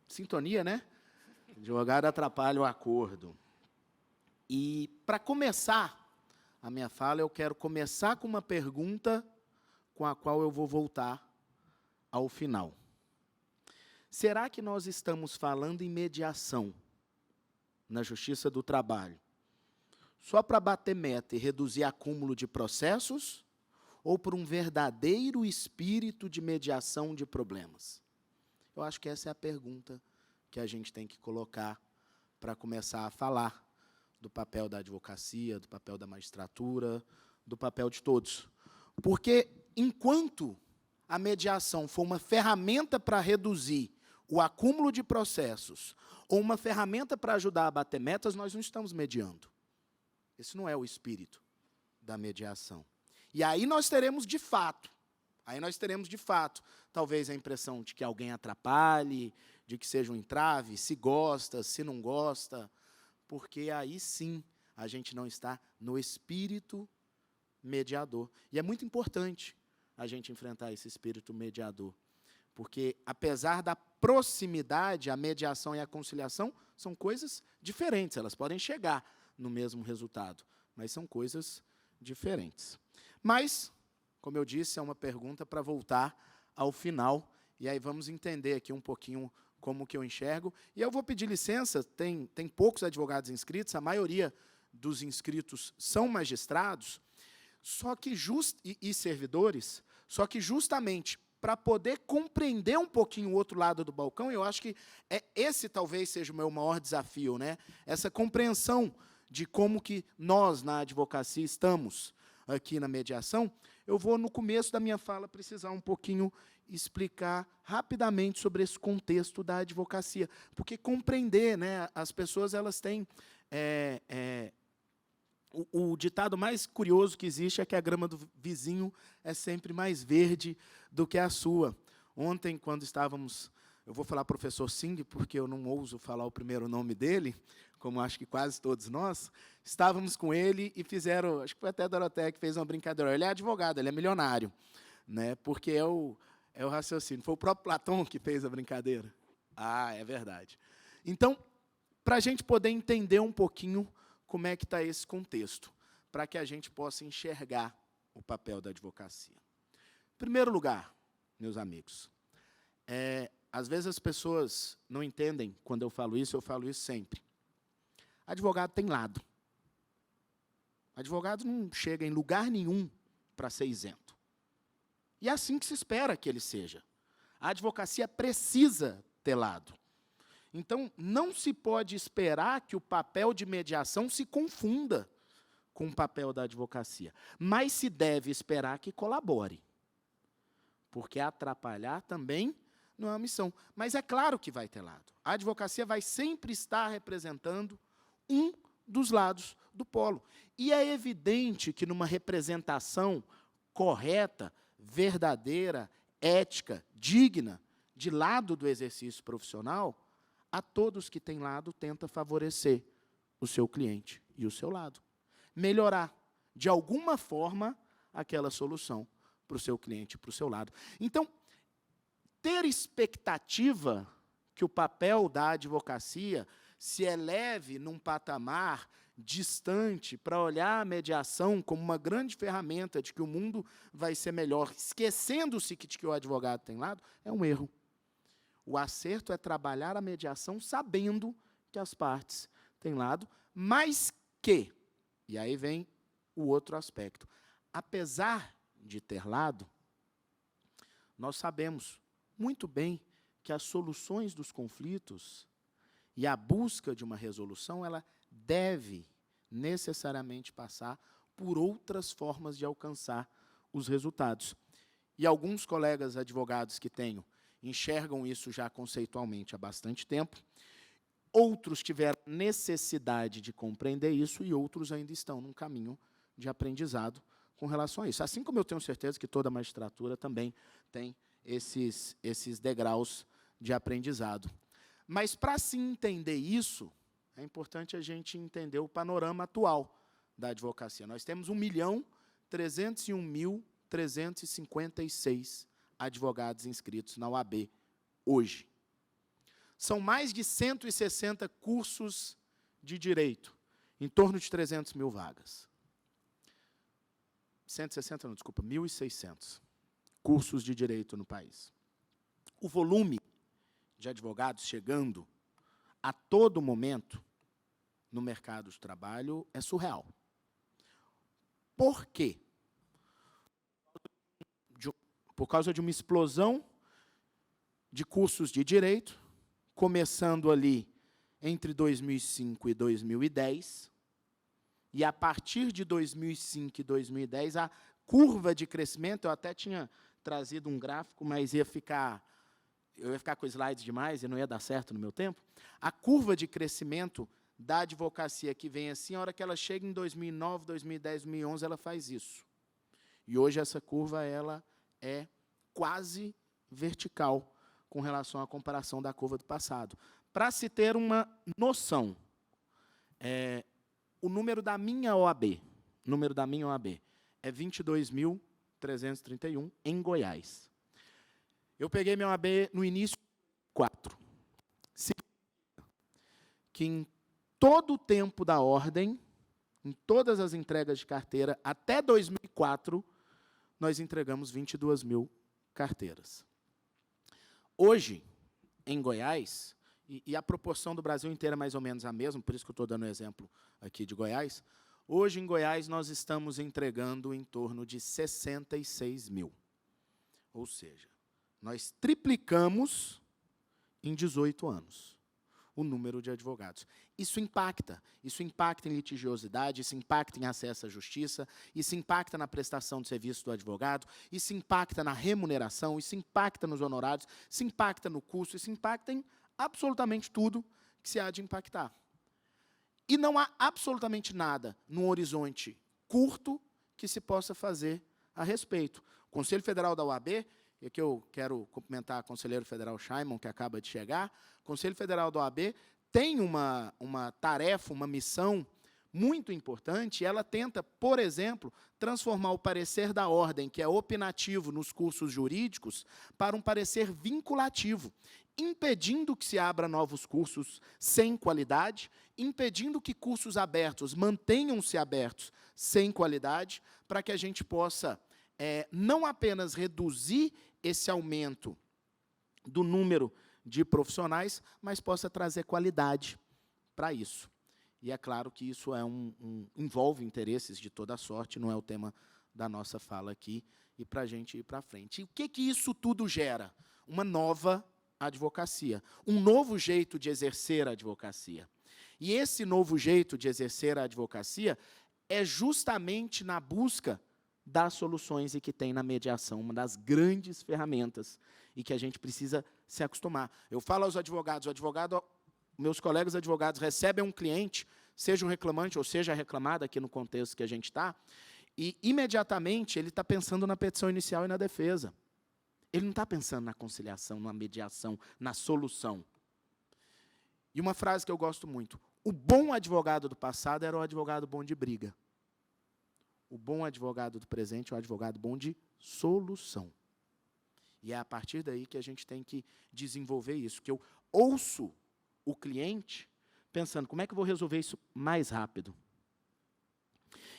sintonia, né? Advogado atrapalha o acordo. E, para começar a minha fala, eu quero começar com uma pergunta com a qual eu vou voltar ao final. Será que nós estamos falando em mediação na Justiça do Trabalho só para bater meta e reduzir acúmulo de processos, ou por um verdadeiro espírito de mediação de problemas? Eu acho que essa é a pergunta que a gente tem que colocar para começar a falar do papel da advocacia, do papel da magistratura, do papel de todos. Porque, enquanto a mediação for uma ferramenta para reduzir o acúmulo de processos, ou uma ferramenta para ajudar a bater metas, nós não estamos mediando. Esse não é o espírito da mediação. E aí nós teremos, de fato, talvez a impressão de que alguém atrapalhe, de que seja um entrave, se gosta, se não gosta, porque aí sim a gente não está no espírito mediador. E é muito importante a gente enfrentar esse espírito mediador, porque, apesar da proximidade, a mediação e a conciliação são coisas diferentes, elas podem chegar no mesmo resultado, mas são coisas diferentes. Mas, como eu disse, é uma pergunta para voltar ao final, e aí vamos entender aqui um pouquinho como que eu enxergo. E eu vou pedir licença, tem poucos advogados inscritos, a maioria dos inscritos são magistrados, só que e servidores, só que justamente para poder compreender um pouquinho o outro lado do balcão, eu acho que esse talvez seja o meu maior desafio, né? Essa compreensão de como que nós, na advocacia, estamos aqui na mediação. Eu vou, no começo da minha fala, precisar um pouquinho explicar rapidamente sobre esse contexto da advocacia, porque compreender, né, as pessoas elas têm... O ditado mais curioso que existe é que a grama do vizinho é sempre mais verde do que a sua. Ontem, quando estávamos... Eu vou falar professor Singh, porque eu não ouso falar o primeiro nome dele, como acho que quase todos nós. Estávamos com ele e fizeram... Acho que foi até a Doroteia que fez uma brincadeira. Ele é advogado, ele é milionário, né, porque é o raciocínio. Foi o próprio Platão que fez a brincadeira. Ah, é verdade. Então, para a gente poder entender um pouquinho como é que está esse contexto, para que a gente possa enxergar o papel da advocacia. Em primeiro lugar, meus amigos, às vezes as pessoas não entendem quando eu falo isso sempre. Advogado tem lado. Advogado não chega em lugar nenhum para ser isento. E é assim que se espera que ele seja. A advocacia precisa ter lado. Então, não se pode esperar que o papel de mediação se confunda com o papel da advocacia. Mas se deve esperar que colabore. Porque atrapalhar também não é uma missão. Mas é claro que vai ter lado. A advocacia vai sempre estar representando um dos lados do polo. E é evidente que numa representação correta, verdadeira, ética, digna, de lado do exercício profissional, a todos que têm lado, tenta favorecer o seu cliente e o seu lado. Melhorar, de alguma forma, aquela solução para o seu cliente e para o seu lado. Então, ter expectativa que o papel da advocacia se eleve num patamar distante para olhar a mediação como uma grande ferramenta de que o mundo vai ser melhor, esquecendo-se de que o advogado tem lado, é um erro. O acerto é trabalhar a mediação sabendo que as partes têm lado, mas que, e aí vem o outro aspecto, apesar de ter lado, nós sabemos muito bem que as soluções dos conflitos e a busca de uma resolução, ela deve necessariamente passar por outras formas de alcançar os resultados. E alguns colegas advogados que tenho enxergam isso já conceitualmente há bastante tempo, outros tiveram necessidade de compreender isso e outros ainda estão num caminho de aprendizado com relação a isso. Assim como eu tenho certeza que toda a magistratura também tem esses degraus de aprendizado. Mas, para se entender isso, é importante a gente entender o panorama atual da advocacia. Nós temos 1.301.356 advogados inscritos na OAB hoje. São mais de 160 cursos de direito, em torno de 300 mil vagas. 160 não, desculpa, 1.600 cursos de direito no país. O volume de advogados chegando a todo momento no mercado de trabalho é surreal. Por quê? Por causa de uma explosão de cursos de direito, começando ali entre 2005 e 2010, e a partir de 2005 e 2010, a curva de crescimento, eu até tinha trazido um gráfico, mas eu ia ficar com slides demais e não ia dar certo no meu tempo. A curva de crescimento da advocacia que vem assim, a hora que ela chega em 2009, 2010, 2011, ela faz isso. E hoje essa curva ela é quase vertical com relação à comparação da curva do passado. Para se ter uma noção, o número da minha OAB é 22.331 em Goiás. Eu peguei minha OAB no início de 2004. Que em todo o tempo da ordem, em todas as entregas de carteira, até 2004, nós entregamos 22.000 carteiras. Hoje, em Goiás, e a proporção do Brasil inteiro é mais ou menos a mesma, por isso que eu estou dando o exemplo aqui de Goiás, hoje, em Goiás, nós estamos entregando em torno de 66.000. Ou seja, nós triplicamos em 18 anos o número de advogados. Isso impacta em litigiosidade, isso impacta em acesso à justiça, isso impacta na prestação de serviço do advogado, isso impacta na remuneração, isso impacta nos honorários, isso impacta no custo, isso impacta em absolutamente tudo que se há de impactar. E não há absolutamente nada no horizonte curto que se possa fazer a respeito. O Conselho Federal da OAB, e aqui eu quero cumprimentar o conselheiro federal Shaimon, que acaba de chegar, o Conselho Federal da OAB tem uma tarefa, uma missão muito importante, ela tenta, por exemplo, transformar o parecer da ordem, que é opinativo nos cursos jurídicos, para um parecer vinculativo, impedindo que se abra novos cursos sem qualidade, impedindo que cursos abertos mantenham-se abertos sem qualidade, para que a gente possa não apenas reduzir esse aumento do número de profissionais, mas possa trazer qualidade para isso. E é claro que isso envolve interesses de toda sorte, não é o tema da nossa fala aqui, e para a gente ir para frente. E o que isso tudo gera? Uma nova advocacia, um novo jeito de exercer a advocacia. E esse novo jeito de exercer a advocacia é justamente na busca das soluções e que tem na mediação, uma das grandes ferramentas, e que a gente precisa se acostumar. Eu falo aos advogados, meus colegas advogados recebem um cliente, seja um reclamante ou seja reclamado aqui no contexto que a gente está, e imediatamente ele está pensando na petição inicial e na defesa. Ele não está pensando na conciliação, na mediação, na solução. E uma frase que eu gosto muito, o bom advogado do passado era o advogado bom de briga. O bom advogado do presente é o advogado bom de solução. E é a partir daí que a gente tem que desenvolver isso, que eu ouço o cliente pensando, como é que eu vou resolver isso mais rápido?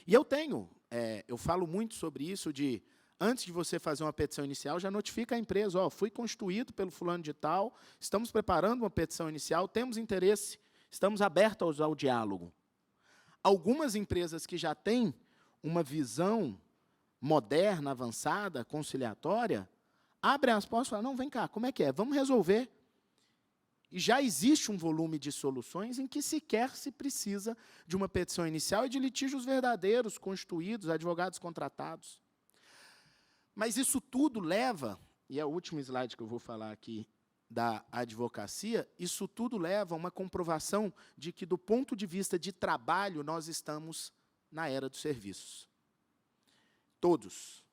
E eu falo muito sobre isso de, antes de você fazer uma petição inicial, já notifica a empresa, fui constituído pelo fulano de tal, estamos preparando uma petição inicial, temos interesse, estamos abertos ao diálogo. Algumas empresas que já têm uma visão moderna, avançada, conciliatória, abrem as portas e falam, não, vem cá, como é que é? Vamos resolver. E já existe um volume de soluções em que sequer se precisa de uma petição inicial e de litígios verdadeiros, constituídos, advogados contratados. Mas isso tudo leva, e é o último slide que eu vou falar aqui da advocacia, isso tudo leva a uma comprovação de que, do ponto de vista de trabalho, nós estamos na era dos serviços. Todos.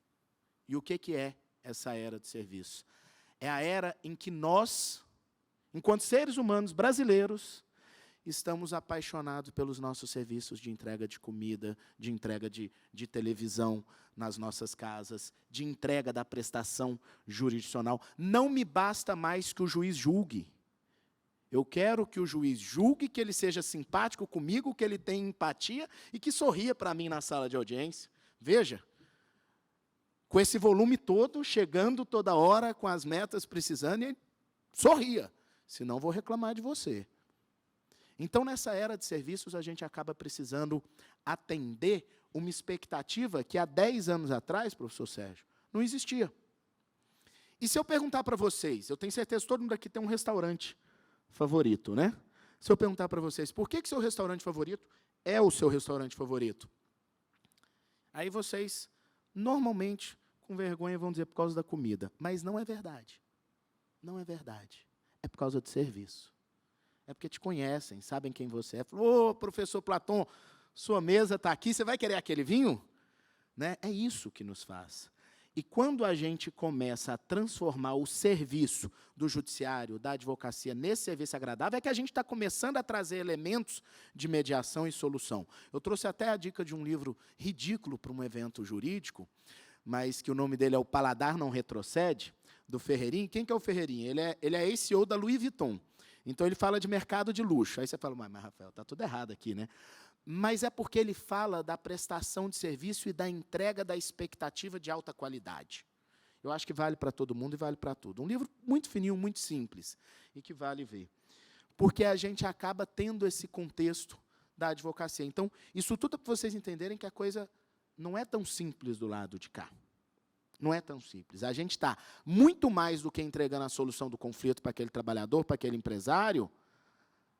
E o que é essa era dos serviços? É a era em que nós, enquanto seres humanos brasileiros, estamos apaixonados pelos nossos serviços de entrega de comida, de entrega de televisão nas nossas casas, de entrega da prestação jurisdicional. Não me basta mais que o juiz julgue. Eu quero que o juiz julgue, que ele seja simpático comigo, que ele tenha empatia e que sorria para mim na sala de audiência. Veja, com esse volume todo, chegando toda hora, com as metas precisando, e sorria, senão vou reclamar de você. Então, nessa era de serviços, a gente acaba precisando atender uma expectativa que há 10 anos atrás, professor Sérgio, não existia. E se eu perguntar para vocês, eu tenho certeza que todo mundo aqui tem um restaurante favorito, né? se eu perguntar para vocês, por que seu restaurante favorito é o seu restaurante favorito? Aí vocês, normalmente, com vergonha, vão dizer por causa da comida. Mas não é verdade. Não é verdade. É por causa do serviço. É porque te conhecem, sabem quem você é. Falou, ô, professor Platão, sua mesa está aqui, você vai querer aquele vinho? Né? É isso que nos faz. E quando a gente começa a transformar o serviço do judiciário, da advocacia, nesse serviço agradável, é que a gente está começando a trazer elementos de mediação e solução. Eu trouxe até a dica de um livro ridículo para um evento jurídico, mas que o nome dele é O Paladar Não Retrocede, do Ferreirinha. Quem que é o Ferreirinha? Ele é CEO da Louis Vuitton. Então, ele fala de mercado de luxo. Aí você fala, mas Rafael, está tudo errado aqui, né? Mas é porque ele fala da prestação de serviço e da entrega da expectativa de alta qualidade. Eu acho que vale para todo mundo e vale para tudo. Um livro muito fininho, muito simples, e que vale ver. Porque a gente acaba tendo esse contexto da advocacia. Então, isso tudo é para vocês entenderem que a coisa não é tão simples do lado de cá. Não é tão simples. A gente está muito mais do que entregando a solução do conflito para aquele trabalhador, para aquele empresário,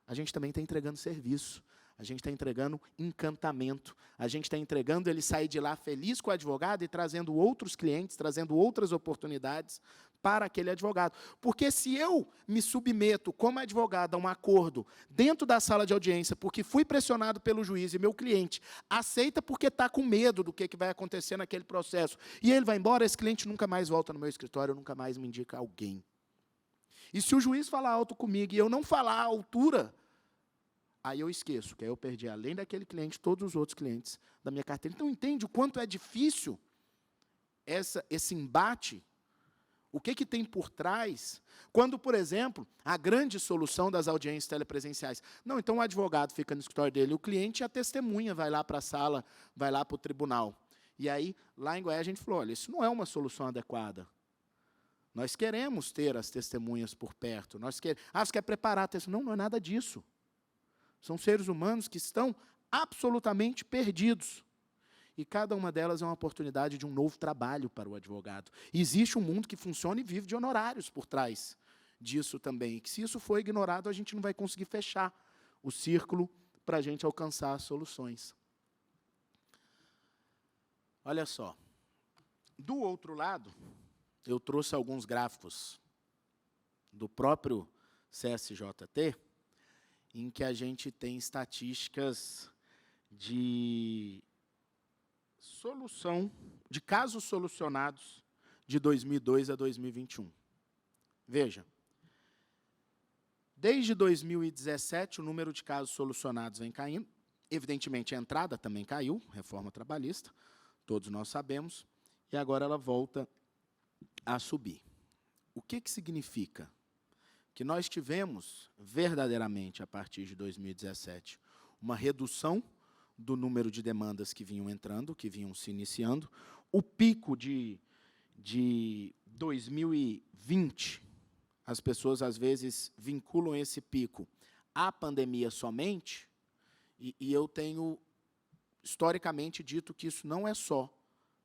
a gente também está entregando serviço. A gente está entregando encantamento. A gente está entregando ele sair de lá feliz com o advogado e trazendo outros clientes, trazendo outras oportunidades para aquele advogado. Porque se eu me submeto como advogado a um acordo dentro da sala de audiência, porque fui pressionado pelo juiz e meu cliente aceita porque está com medo do que vai acontecer naquele processo, e ele vai embora, esse cliente nunca mais volta no meu escritório, nunca mais me indica alguém. E se o juiz falar alto comigo e eu não falar à altura, aí eu esqueço, que aí eu perdi, além daquele cliente, todos os outros clientes da minha carteira. Então, entende o quanto é difícil esse embate? O que tem por trás? Quando, por exemplo, a grande solução das audiências telepresenciais. Não, então o advogado fica no escritório dele, o cliente e a testemunha vai lá para a sala, vai lá para o tribunal. E aí, lá em Goiás, a gente falou, olha, isso não é uma solução adequada. Nós queremos ter as testemunhas por perto. Você quer preparar a testemunha? Não é nada disso. São seres humanos que estão absolutamente perdidos. E cada uma delas é uma oportunidade de um novo trabalho para o advogado. E existe um mundo que funciona e vive de honorários por trás disso também. E que, se isso for ignorado, a gente não vai conseguir fechar o círculo para a gente alcançar as soluções. Olha só. Do outro lado, eu trouxe alguns gráficos do próprio CSJT, em que a gente tem estatísticas de solução, de casos solucionados de 2002 a 2021. Veja, desde 2017, o número de casos solucionados vem caindo. Evidentemente, a entrada também caiu, reforma trabalhista, todos nós sabemos, e agora ela volta a subir. O que significa? Que nós tivemos, verdadeiramente, a partir de 2017, uma redução do número de demandas que vinham entrando, que vinham se iniciando. O pico de 2020, as pessoas, às vezes, vinculam esse pico à pandemia somente, e eu tenho, historicamente, dito que isso não é só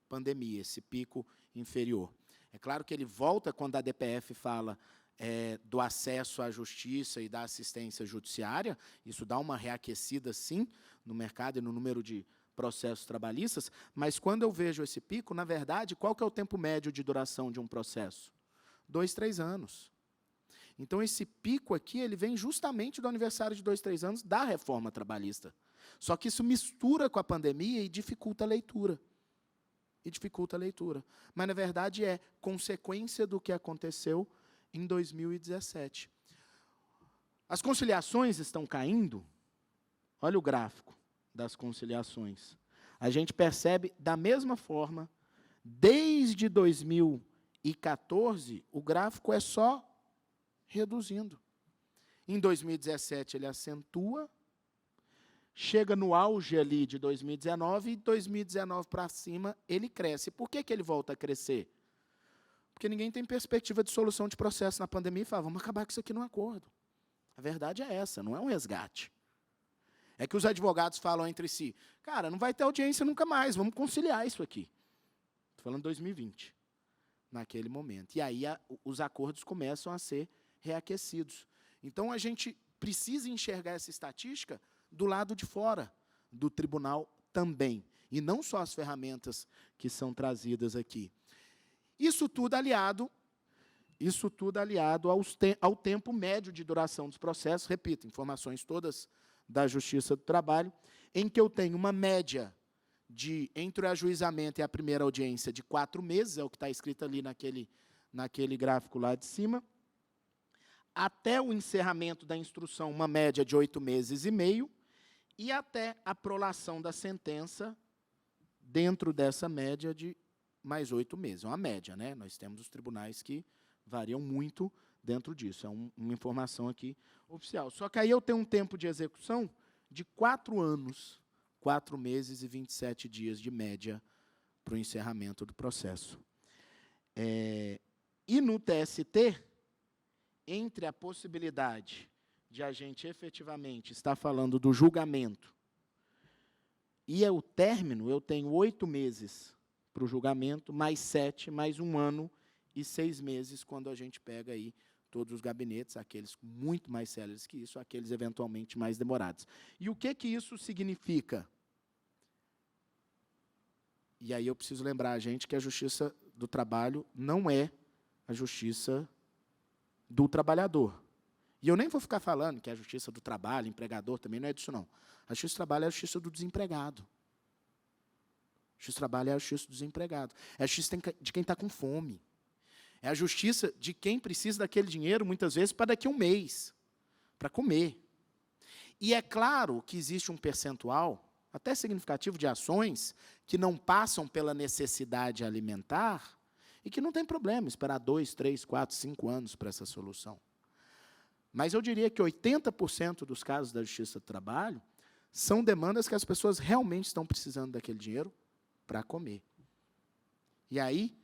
pandemia, esse pico inferior. É claro que ele volta quando a DPF fala do acesso à justiça e da assistência judiciária, isso dá uma reaquecida, sim, no mercado e no número de processos trabalhistas, mas quando eu vejo esse pico, na verdade, qual que é o tempo médio de duração de um processo? 2, 3 anos. Então, esse pico aqui, ele vem justamente do aniversário de 2, 3 anos da reforma trabalhista. Só que isso mistura com a pandemia e dificulta a leitura. Mas, na verdade, é consequência do que aconteceu em 2017. As conciliações estão caindo. Olha o gráfico das conciliações. A gente percebe, da mesma forma, desde 2014, o gráfico é só reduzindo. Em 2017, ele acentua, chega no auge ali de 2019, e 2019 para cima, ele cresce. Por que ele volta a crescer? Porque ninguém tem perspectiva de solução de processo na pandemia e fala, vamos acabar com isso aqui num acordo. A verdade é essa, não é um resgate. É que os advogados falam entre si, cara, não vai ter audiência nunca mais, vamos conciliar isso aqui. Estou falando 2020, naquele momento. E aí os acordos começam a ser reaquecidos. Então, a gente precisa enxergar essa estatística do lado de fora do tribunal também, e não só as ferramentas que são trazidas aqui. Isso tudo aliado ao tempo médio de duração dos processos, repito, informações todas da Justiça do Trabalho, em que eu tenho uma média entre o ajuizamento e a primeira audiência de 4 meses, é o que está escrito ali naquele gráfico lá de cima, até o encerramento da instrução, uma média de 8 meses e meio, e até a prolação da sentença, dentro dessa média de mais 8 meses. É uma média, né? Nós temos os tribunais que variam muito dentro disso. É uma informação aqui oficial. Só que aí eu tenho um tempo de execução de 4 anos, 4 meses e 27 dias de média para o encerramento do processo. E no TST, entre a possibilidade de a gente efetivamente estar falando do julgamento e o término, eu tenho 8 meses para o julgamento, mais 7, mais 1 ano e 6 meses, quando a gente pega aí todos os gabinetes, aqueles muito mais céleres que isso, aqueles eventualmente mais demorados. E o que isso significa? E aí eu preciso lembrar a gente que a Justiça do Trabalho não é a justiça do trabalhador. E eu nem vou ficar falando que a Justiça do Trabalho, empregador, também não é disso, não. A Justiça do Trabalho é a justiça do desempregado. A Justiça do Trabalho é a justiça do desempregado. É a justiça de quem está com fome. É a justiça de quem precisa daquele dinheiro, muitas vezes, para daqui a um mês, para comer. E é claro que existe um percentual, até significativo, de ações que não passam pela necessidade alimentar e que não tem problema esperar 2, 3, 4, 5 anos para essa solução. Mas eu diria que 80% dos casos da Justiça do Trabalho são demandas que as pessoas realmente estão precisando daquele dinheiro para comer. E aí,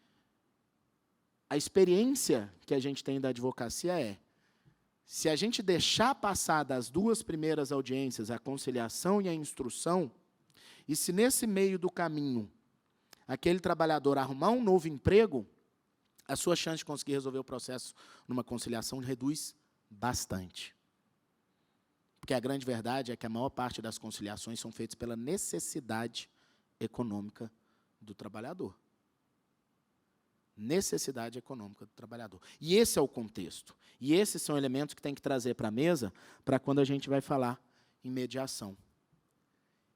a experiência que a gente tem da advocacia é, se a gente deixar passar das 2 primeiras audiências, a conciliação e a instrução, e se nesse meio do caminho aquele trabalhador arrumar um novo emprego, a sua chance de conseguir resolver o processo numa conciliação reduz bastante. Porque a grande verdade é que a maior parte das conciliações são feitas pela necessidade econômica do trabalhador. Necessidade econômica do trabalhador. E esse é o contexto. E esses são elementos que tem que trazer para a mesa para quando a gente vai falar em mediação.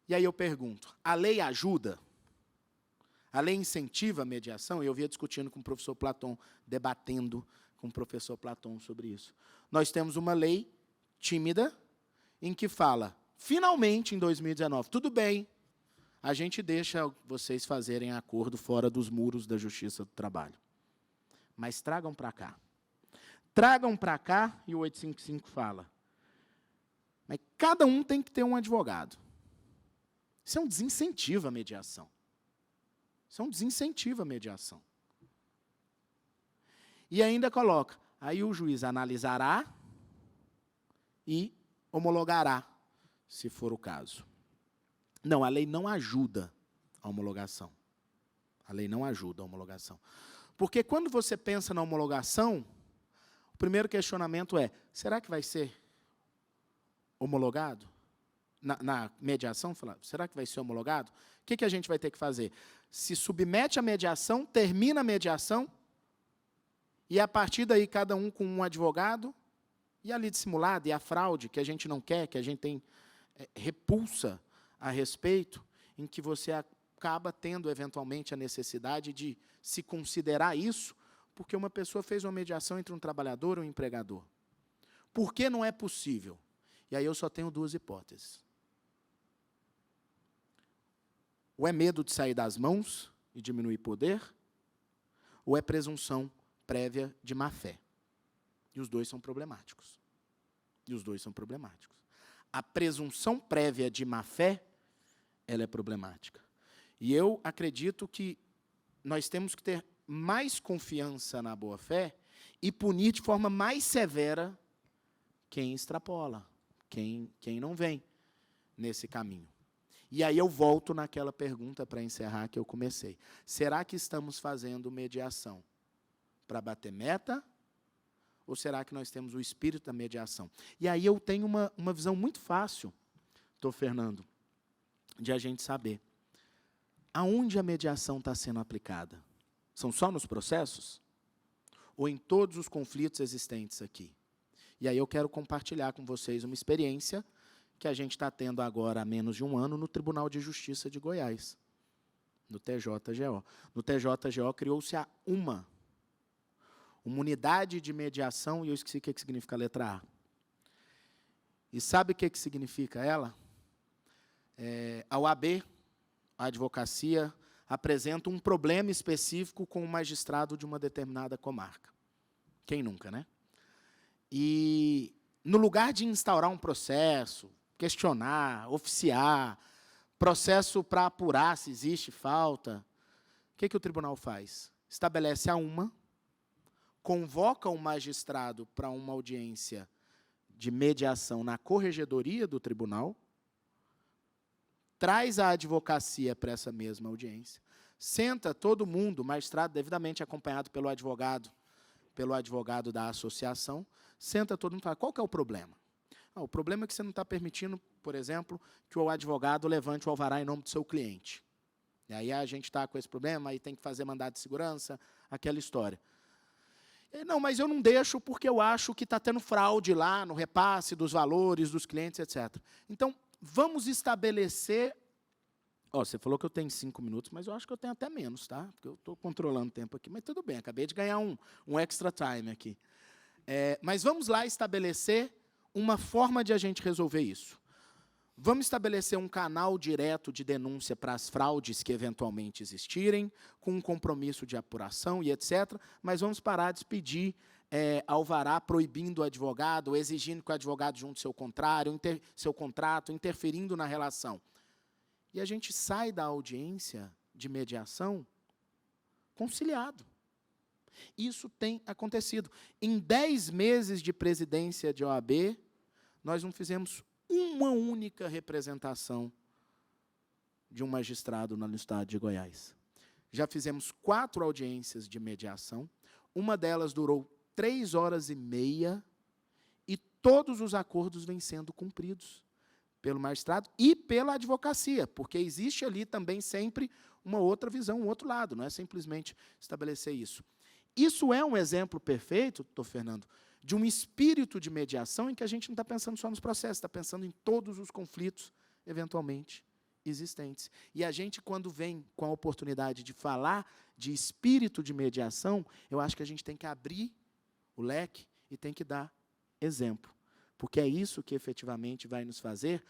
E aí eu pergunto, a lei ajuda? A lei incentiva a mediação? Eu vinha discutindo com o professor Platão, debatendo com o professor Platão sobre isso. Nós temos uma lei tímida em que fala, finalmente, em 2019, tudo bem, a gente deixa vocês fazerem acordo fora dos muros da Justiça do Trabalho. Mas tragam para cá. Tragam para cá, e o 855 fala. Mas cada um tem que ter um advogado. Isso é um desincentivo à mediação. Isso é um desincentivo à mediação. E ainda coloca, aí o juiz analisará e homologará, se for o caso. Não, a lei não ajuda a homologação. A lei não ajuda a homologação. Porque quando você pensa na homologação, o primeiro questionamento é, será que vai ser homologado? Na mediação, será que vai ser homologado? O que a gente vai ter que fazer? Se submete à mediação, termina a mediação, e a partir daí cada um com um advogado, e a lei dissimulada, e a fraude, que a gente não quer, que a gente tem repulsa a respeito, em que você acaba tendo, eventualmente, a necessidade de se considerar isso, porque uma pessoa fez uma mediação entre um trabalhador e um empregador. Por que não é possível? E aí eu só tenho 2 hipóteses. Ou é medo de sair das mãos e diminuir poder, ou é presunção prévia de má-fé. E os 2 são problemáticos. E os 2 são problemáticos. A presunção prévia de má-fé, ela é problemática. E eu acredito que nós temos que ter mais confiança na boa-fé e punir de forma mais severa quem extrapola, quem não vem nesse caminho. E aí eu volto naquela pergunta para encerrar que eu comecei. Será que estamos fazendo mediação para bater meta ou será que nós temos o espírito da mediação? E aí eu tenho uma visão muito fácil, doutor Fernando, de a gente saber aonde a mediação está sendo aplicada. São só nos processos? Ou em todos os conflitos existentes aqui? E aí eu quero compartilhar com vocês uma experiência que a gente está tendo agora há menos de um ano no Tribunal de Justiça de Goiás, no TJGO. No TJGO criou-se uma unidade de mediação, e eu esqueci o que significa a letra A. E sabe o que significa ela? A OAB, a advocacia, apresenta um problema específico com o magistrado de uma determinada comarca. Quem nunca, né? E, no lugar de instaurar um processo, questionar, oficiar, processo para apurar se existe falta, o que o tribunal faz? Estabelece convoca o magistrado para uma audiência de mediação na corregedoria do tribunal, traz a advocacia para essa mesma audiência, senta todo mundo, o magistrado devidamente acompanhado pelo advogado da associação, senta todo mundo e fala, qual que é o problema? O problema é que você não está permitindo, por exemplo, que o advogado levante o alvará em nome do seu cliente. E aí a gente está com esse problema, aí tem que fazer mandado de segurança, aquela história. Não, mas eu não deixo porque eu acho que está tendo fraude lá no repasse dos valores dos clientes, etc. Então, vamos estabelecer... você falou que eu tenho 5 minutos, mas eu acho que eu tenho até menos, tá? Porque eu estou controlando o tempo aqui, mas tudo bem, acabei de ganhar um extra time aqui. Mas vamos lá estabelecer uma forma de a gente resolver isso. Vamos estabelecer um canal direto de denúncia para as fraudes que eventualmente existirem, com um compromisso de apuração e etc., mas vamos parar de pedir alvará proibindo o advogado, ou exigindo que o advogado junte seu contrato, interferindo na relação. E a gente sai da audiência de mediação conciliado. Isso tem acontecido. Em 10 meses de presidência de OAB, nós não fizemos uma única representação de um magistrado no estado de Goiás. Já fizemos 4 audiências de mediação, uma delas durou 3 horas e meia, e todos os acordos vêm sendo cumpridos pelo magistrado e pela advocacia, porque existe ali também sempre uma outra visão, um outro lado, não é simplesmente estabelecer isso. Isso é um exemplo perfeito, doutor Fernando, de um espírito de mediação em que a gente não está pensando só nos processos, está pensando em todos os conflitos, eventualmente, existentes. E a gente, quando vem com a oportunidade de falar de espírito de mediação, eu acho que a gente tem que abrir o leque e tem que dar exemplo, porque é isso que efetivamente vai nos fazer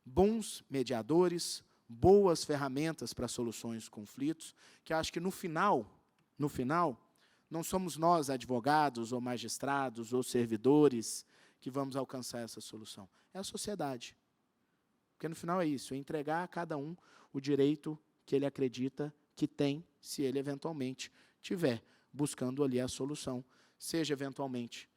bons mediadores, boas ferramentas para soluções de conflitos, que eu acho que, no final, não somos nós, advogados, ou magistrados, ou servidores, que vamos alcançar essa solução. É a sociedade. Porque, no final, é isso, é entregar a cada um o direito que ele acredita que tem, se ele, eventualmente, tiver buscando ali a solução. Seja, eventualmente,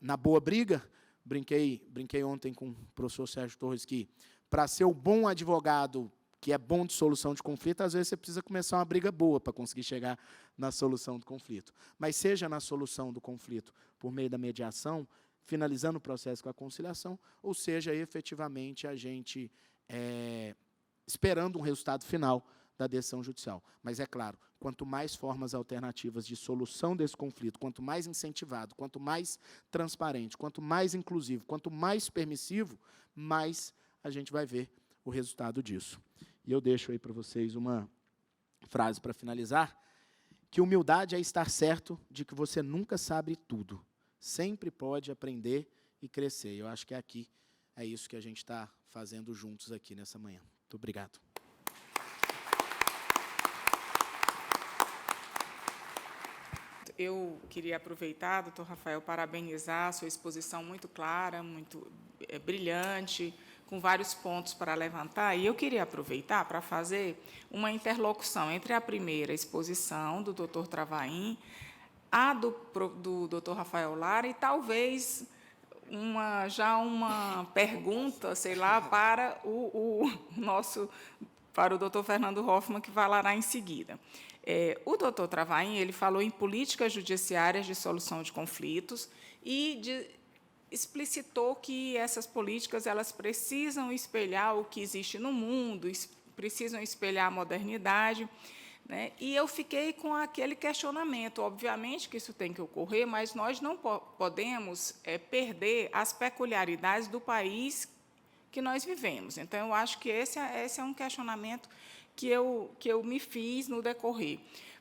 na boa briga. Brinquei ontem com o professor Sérgio Torres que, para ser o bom advogado, que é bom de solução de conflito, às vezes você precisa começar uma briga boa para conseguir chegar na solução do conflito. Mas seja na solução do conflito por meio da mediação, finalizando o processo com a conciliação, ou seja, efetivamente, a gente esperando um resultado final da decisão judicial. Mas, é claro, quanto mais formas alternativas de solução desse conflito, quanto mais incentivado, quanto mais transparente, quanto mais inclusivo, quanto mais permissivo, mais a gente vai ver o resultado disso. E eu deixo aí para vocês uma frase para finalizar, que humildade é estar certo de que você nunca sabe tudo, sempre pode aprender e crescer. Eu acho que é isso que a gente está fazendo juntos aqui nessa manhã. Muito obrigado. Eu queria aproveitar, doutor Rafael, parabenizar a sua exposição muito clara, muito brilhante, com vários pontos para levantar, e eu queria aproveitar para fazer uma interlocução entre a primeira exposição do doutor Travaim, a do doutor Rafael Lara, e talvez já uma pergunta, sei lá, para o nosso para o doutor Fernando Hoffmann, que falará em seguida. O doutor Travaim ele falou em políticas judiciárias de solução de conflitos e explicitou que essas políticas elas precisam espelhar o que existe no mundo, precisam espelhar a modernidade, né? E eu fiquei com aquele questionamento. Obviamente que isso tem que ocorrer, mas nós não podemos perder as peculiaridades do país que nós vivemos. Então, eu acho que esse é um questionamento que eu me fiz no decorrer.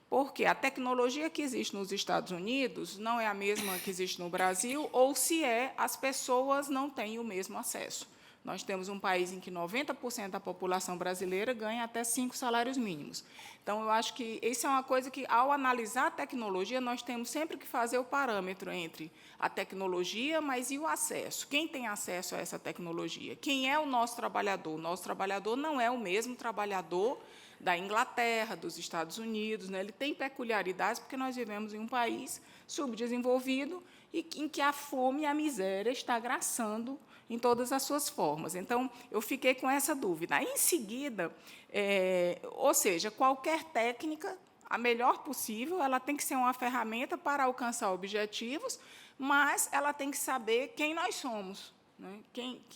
Porque a tecnologia que existe nos Estados Unidos não é a mesma que existe no Brasil, ou, se é, as pessoas não têm o mesmo acesso. Nós temos um país em que 90% da população brasileira ganha até 5 salários mínimos. Então, eu acho que isso é uma coisa que, ao analisar a tecnologia, nós temos sempre que fazer o parâmetro entre a tecnologia, mas e o acesso? Quem tem acesso a essa tecnologia? Quem é o nosso trabalhador? O nosso trabalhador não é o mesmo trabalhador da Inglaterra, dos Estados Unidos, né? Ele tem peculiaridades, porque nós vivemos em um país subdesenvolvido e em que a fome e a miséria está graçando em todas as suas formas. Então, eu fiquei com essa dúvida. Em seguida, ou seja, qualquer técnica, a melhor possível, ela tem que ser uma ferramenta para alcançar objetivos, mas ela tem que saber quem nós somos, né?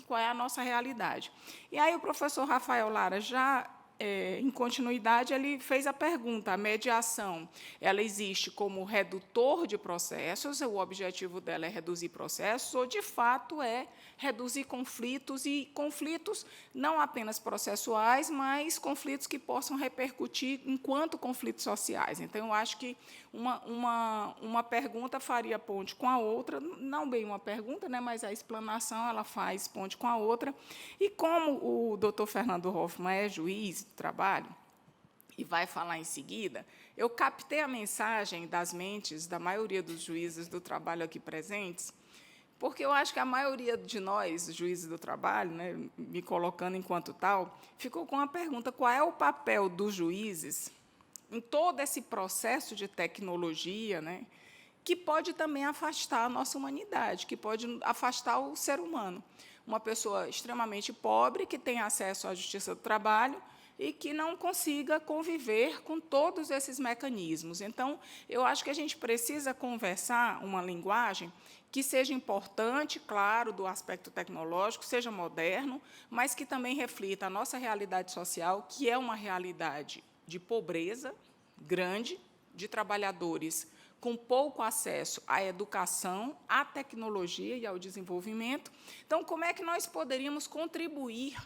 Qual é a nossa realidade. E aí o professor Rafael Lara, já em continuidade, ele fez a pergunta: a mediação ela existe como redutor de processos, o objetivo dela é reduzir processos, ou, de fato, é reduzir conflitos, e conflitos não apenas processuais, mas conflitos que possam repercutir enquanto conflitos sociais. Então, eu acho que uma pergunta faria ponte com a outra, não bem uma pergunta, né, mas a explanação ela faz ponte com a outra. E como o doutor Fernando Hoffmann é juiz do trabalho, e vai falar em seguida, eu captei a mensagem das mentes da maioria dos juízes do trabalho aqui presentes, porque eu acho que a maioria de nós, juízes do trabalho, né, me colocando enquanto tal, ficou com a pergunta: qual é o papel dos juízes em todo esse processo de tecnologia, né, que pode também afastar a nossa humanidade, que pode afastar o ser humano. Uma pessoa extremamente pobre, que tem acesso à justiça do trabalho e que não consiga conviver com todos esses mecanismos. Então, eu acho que a gente precisa conversar uma linguagem que seja importante, claro, do aspecto tecnológico, seja moderno, mas que também reflita a nossa realidade social, que é uma realidade de pobreza grande, de trabalhadores com pouco acesso à educação, à tecnologia e ao desenvolvimento. Então, como é que nós poderíamos contribuir,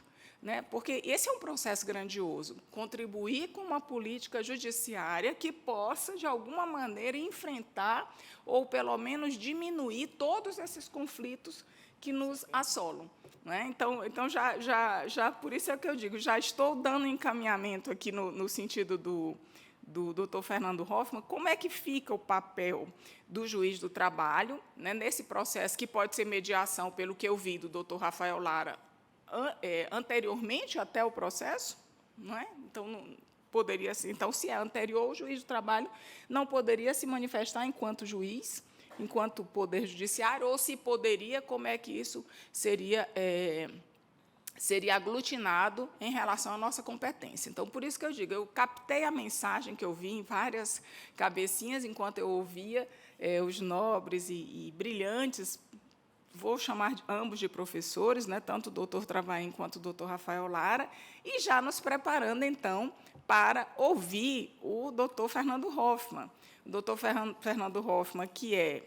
né? Porque esse é um processo grandioso, contribuir com uma política judiciária que possa, de alguma maneira, enfrentar ou, pelo menos, diminuir todos esses conflitos que nos assolam, né? Então já por isso é que eu digo, já estou dando encaminhamento aqui no sentido do doutor Fernando Hoffmann. Como é que fica o papel do juiz do trabalho, né, nesse processo, que pode ser mediação, pelo que eu vi do doutor Rafael Lara, anteriormente até o processo, não é? Então, não poderia ser. Então, se é anterior, o juiz do trabalho não poderia se manifestar enquanto juiz, enquanto poder judiciário, ou, se poderia, como é que isso seria aglutinado em relação à nossa competência. Então, por isso que eu digo, eu captei a mensagem que eu vi em várias cabecinhas, enquanto eu ouvia os nobres e brilhantes, vou chamar ambos de professores, né, tanto o doutor Travaim quanto o doutor Rafael Lara, e já nos preparando, então, para ouvir o doutor Fernando Hoffmann. O doutor Fernando Hoffmann, que é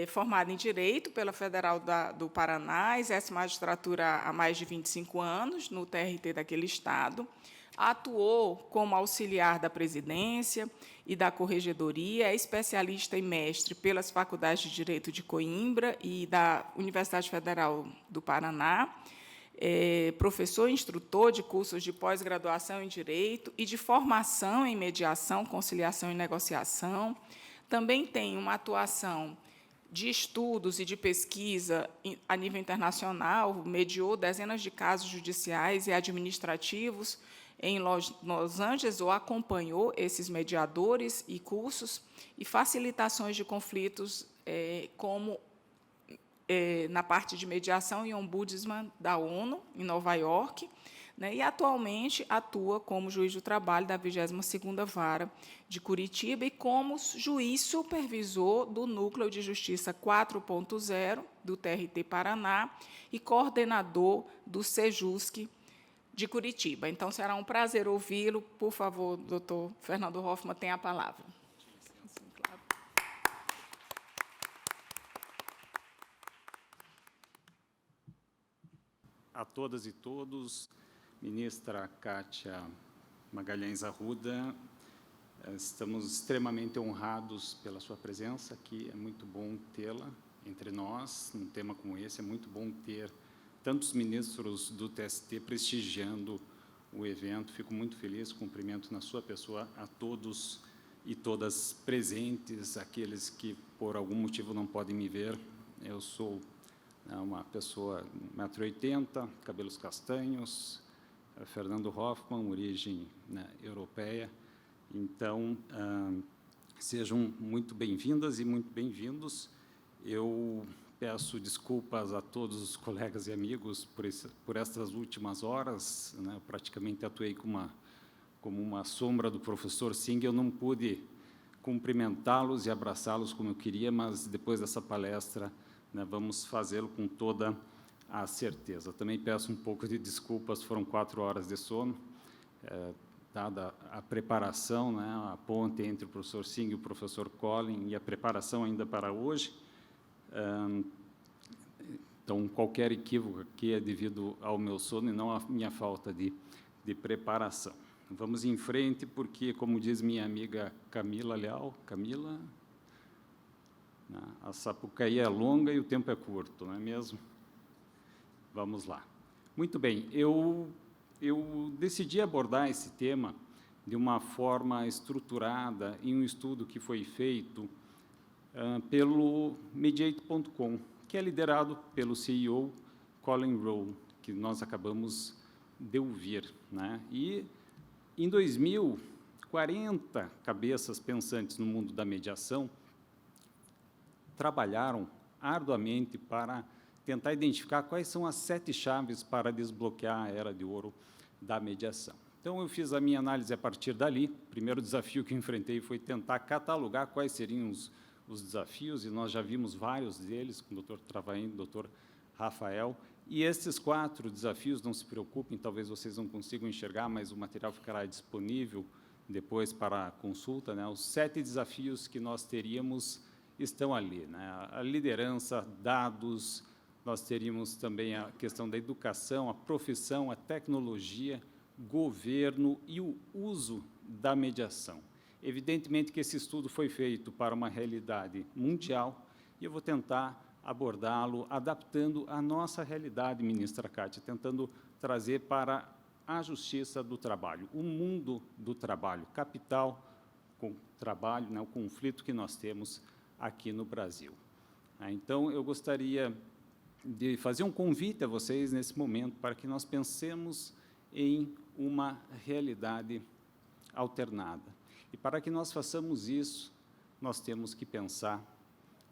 formado em Direito pela Federal do Paraná, exerce magistratura há mais de 25 anos no TRT daquele estado, atuou como auxiliar da presidência e da corregedoria, é especialista e mestre pelas Faculdades de Direito de Coimbra e da Universidade Federal do Paraná, professor e instrutor de cursos de pós-graduação em Direito e de formação em Mediação, Conciliação e Negociação. Também tem uma atuação de estudos e de pesquisa a nível internacional, mediou dezenas de casos judiciais e administrativos em Los Angeles, ou acompanhou esses mediadores e cursos e facilitações de conflitos, como na parte de mediação e ombudsman da ONU, em Nova York. né, e atualmente atua como juiz do trabalho da 22ª Vara de Curitiba e como juiz supervisor do Núcleo de Justiça 4.0 do TRT Paraná e coordenador do SEJUSC de Curitiba. Então, será um prazer ouvi-lo. Por favor, doutor Fernando Hoffmann, tem a palavra. A todas e todos, ministra Kátia Magalhães Arruda, estamos extremamente honrados pela sua presença aqui, é muito bom tê-la entre nós, num tema como esse, é muito bom ter tantos ministros do TST prestigiando o evento, fico muito feliz, cumprimento na sua pessoa a todos e todas presentes, aqueles que por algum motivo não podem me ver, eu sou uma pessoa 1,80 m, cabelos castanhos, Fernando Hoffmann, origem europeia. Então, sejam muito bem-vindas e muito bem-vindos. Eu peço desculpas a todos os colegas e amigos por estas últimas horas. Eu praticamente atuei como uma sombra do professor Singh. Eu não pude cumprimentá-los e abraçá-los como eu queria, mas depois dessa palestra, vamos fazê-lo com toda a certeza. Também peço um pouco de desculpas, foram 4 horas de sono, dada a preparação, a ponte entre o professor Singh e o professor Colin, e a preparação ainda para hoje. Então, qualquer equívoco aqui é devido ao meu sono e não à minha falta de preparação. Vamos em frente, porque, como diz minha amiga Camila Leal, Camila, a Sapucaí é longa e o tempo é curto, não é mesmo? Vamos lá. Muito bem, eu decidi abordar esse tema de uma forma estruturada em um estudo que foi feito pelo Mediate.com, que é liderado pelo CEO Colin Rowe, que nós acabamos de ouvir. E, em 2000, 40 cabeças pensantes no mundo da mediação trabalharam arduamente para tentar identificar quais são as 7 chaves para desbloquear a era de ouro da mediação. Então, eu fiz a minha análise a partir dali. O primeiro desafio que enfrentei foi tentar catalogar quais seriam os desafios, e nós já vimos vários deles, com o doutor Travaim, doutor Rafael. E esses 4 desafios, não se preocupem, talvez vocês não consigam enxergar, mas o material ficará disponível depois para consulta. Os 7 desafios que nós teríamos estão ali, a liderança, dados, nós teríamos também a questão da educação, a profissão, a tecnologia, governo e o uso da mediação. Evidentemente que esse estudo foi feito para uma realidade mundial e eu vou tentar abordá-lo adaptando a nossa realidade, ministra Kátia, tentando trazer para a justiça do trabalho, o mundo do trabalho, capital com trabalho, o conflito que nós temos aqui no Brasil. Então, eu gostaria de fazer um convite a vocês nesse momento para que nós pensemos em uma realidade alternada. E para que nós façamos isso, nós temos que pensar,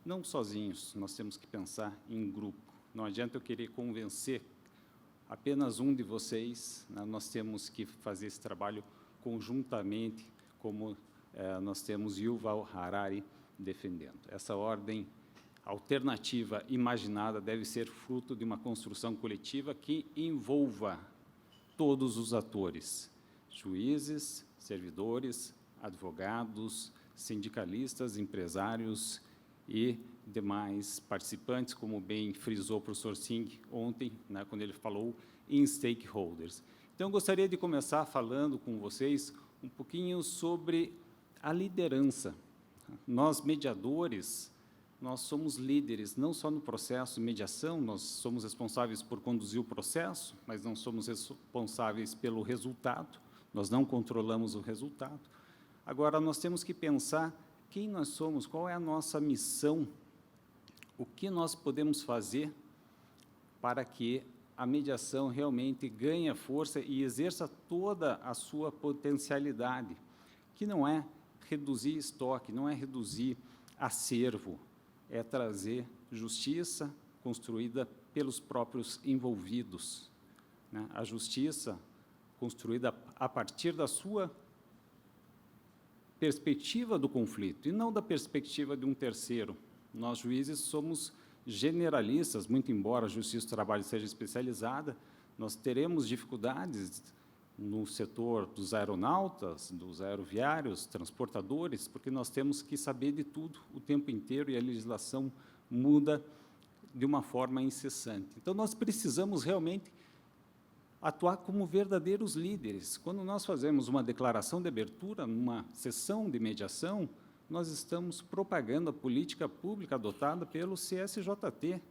não sozinhos, nós temos que pensar em grupo. Não adianta eu querer convencer apenas um de vocês, nós temos que fazer esse trabalho conjuntamente, como nós temos Yuval Harari defendendo. Essa ordem alternativa imaginada deve ser fruto de uma construção coletiva que envolva todos os atores, juízes, servidores, advogados, sindicalistas, empresários e demais participantes, como bem frisou o professor Singh ontem, quando ele falou em stakeholders. Então, eu gostaria de começar falando com vocês um pouquinho sobre a liderança. Nós, mediadores, nós somos líderes, não só no processo de mediação, nós somos responsáveis por conduzir o processo, mas não somos responsáveis pelo resultado, nós não controlamos o resultado. Agora, nós temos que pensar quem nós somos, qual é a nossa missão, o que nós podemos fazer para que a mediação realmente ganhe força e exerça toda a sua potencialidade, que não é reduzir estoque, não é reduzir acervo, é trazer justiça construída pelos próprios envolvidos. A justiça construída a partir da sua perspectiva do conflito, e não da perspectiva de um terceiro. Nós, juízes, somos generalistas, muito embora a Justiça do Trabalho seja especializada, nós teremos dificuldades no setor dos aeronautas, dos aeroviários, transportadores, porque nós temos que saber de tudo o tempo inteiro e a legislação muda de uma forma incessante. Então, nós precisamos realmente atuar como verdadeiros líderes. Quando nós fazemos uma declaração de abertura, numa sessão de mediação, nós estamos propagando a política pública adotada pelo CSJT.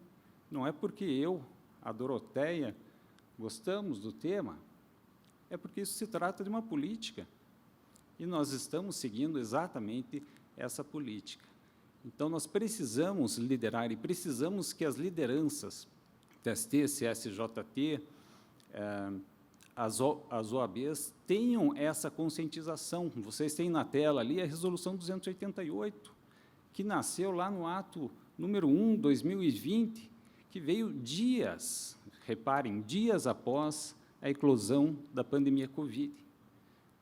Não é porque eu, a Doroteia, gostamos do tema, é porque isso se trata de uma política. E nós estamos seguindo exatamente essa política. Então, nós precisamos liderar e precisamos que as lideranças, TST, CSJT, as OABs tenham essa conscientização. Vocês têm na tela ali a Resolução 288, que nasceu lá no ato número 1, 2020, que veio dias, reparem, dias após a eclosão da pandemia Covid.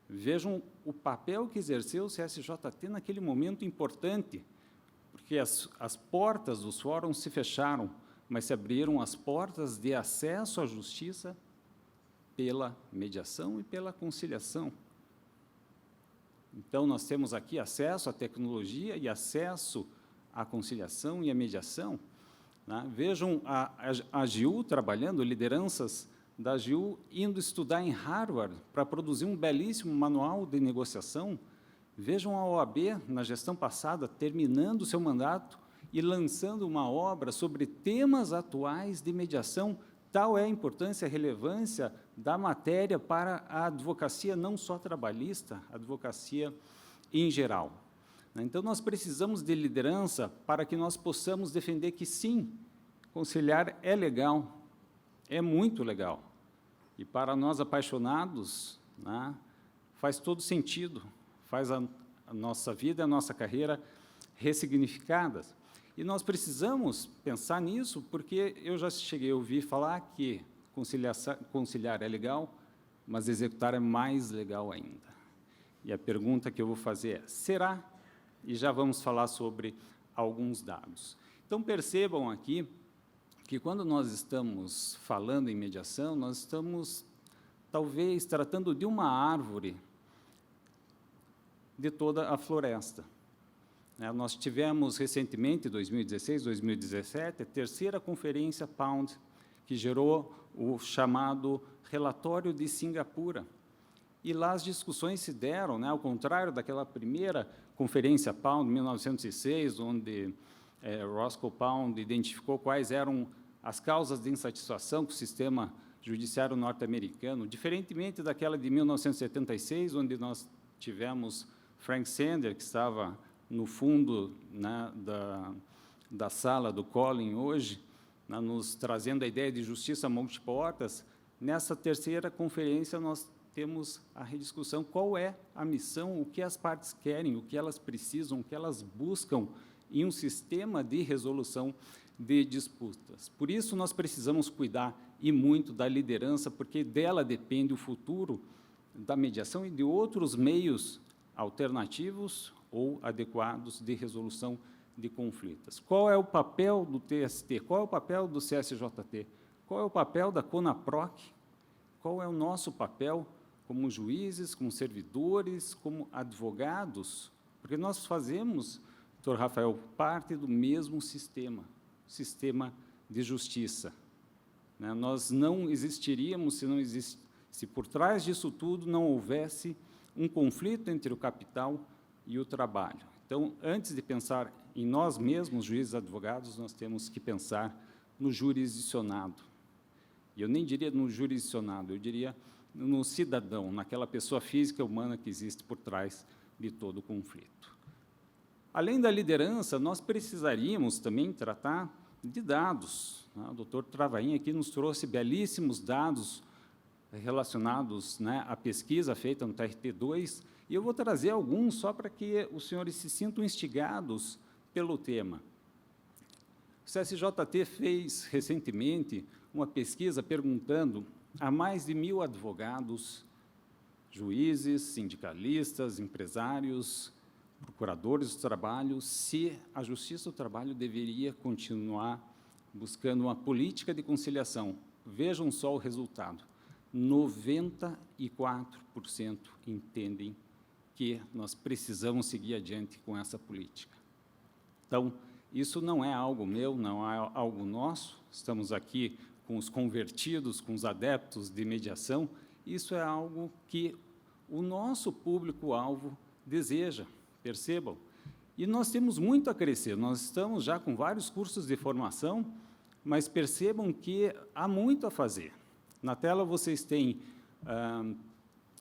Vejam o papel que exerceu o CSJT naquele momento importante, porque as portas dos fóruns se fecharam, mas se abriram as portas de acesso à justiça pela mediação e pela conciliação. Então, nós temos aqui acesso à tecnologia e acesso à conciliação e à mediação. Né? Vejam a AGU trabalhando, lideranças da AGU indo estudar em Harvard para produzir um belíssimo manual de negociação. Vejam a OAB, na gestão passada, terminando o seu mandato e lançando uma obra sobre temas atuais de mediação. Tal é a importância e a relevância da matéria para a advocacia, não só trabalhista, a advocacia em geral. Então, nós precisamos de liderança para que nós possamos defender que, sim, conciliar é legal, é muito legal. E, para nós apaixonados, né, faz todo sentido, faz a nossa vida, a nossa carreira ressignificadas. E nós precisamos pensar nisso, porque eu já cheguei a ouvir falar que conciliar é legal, mas executar é mais legal ainda. E a pergunta que eu vou fazer é, será? E já vamos falar sobre alguns dados. Então, percebam aqui que, quando nós estamos falando em mediação, nós estamos, talvez, tratando de uma árvore de toda a floresta. Nós tivemos recentemente, em 2016, 2017, a terceira conferência Pound, que gerou o chamado Relatório de Singapura. E lá as discussões se deram, ao contrário daquela primeira conferência Pound, em 1906, onde Roscoe Pound identificou quais eram as causas de insatisfação com o sistema judiciário norte-americano, diferentemente daquela de 1976, onde nós tivemos Frank Sander, que estava no fundo da sala do Colin hoje, nos trazendo a ideia de justiça multiportas. Nessa terceira conferência, nós temos a rediscussão, qual é a missão, o que as partes querem, o que elas precisam, o que elas buscam em um sistema de resolução de disputas. Por isso, nós precisamos cuidar e muito da liderança, porque dela depende o futuro da mediação e de outros meios alternativos ou adequados de resolução de conflitos. Qual é o papel do TST? Qual é o papel do CSJT? Qual é o papel da CONAPROC? Qual é o nosso papel como juízes, como servidores, como advogados? Porque nós fazemos, doutor Rafael, parte do mesmo sistema de justiça. Nós não existiríamos se por trás disso tudo não houvesse um conflito entre o capital e o trabalho. Então, antes de pensar em nós mesmos, juízes e advogados, nós temos que pensar no jurisdicionado. E eu nem diria no jurisdicionado, eu diria no cidadão, naquela pessoa física humana que existe por trás de todo o conflito. Além da liderança, nós precisaríamos também tratar de dados. O doutor Travain aqui nos trouxe belíssimos dados relacionados à pesquisa feita no TRT2, e eu vou trazer alguns só para que os senhores se sintam instigados pelo tema. O CSJT fez recentemente uma pesquisa perguntando a mais de 1.000 advogados juízes, sindicalistas, empresários, procuradores do trabalho, se a Justiça do Trabalho deveria continuar buscando uma política de conciliação. Vejam só o resultado. 94% entendem que nós precisamos seguir adiante com essa política. Então, isso não é algo meu, não é algo nosso, estamos aqui com os convertidos, com os adeptos de mediação, isso é algo que o nosso público-alvo deseja, percebam. E nós temos muito a crescer, nós estamos já com vários cursos de formação, mas percebam que há muito a fazer. Na tela vocês têm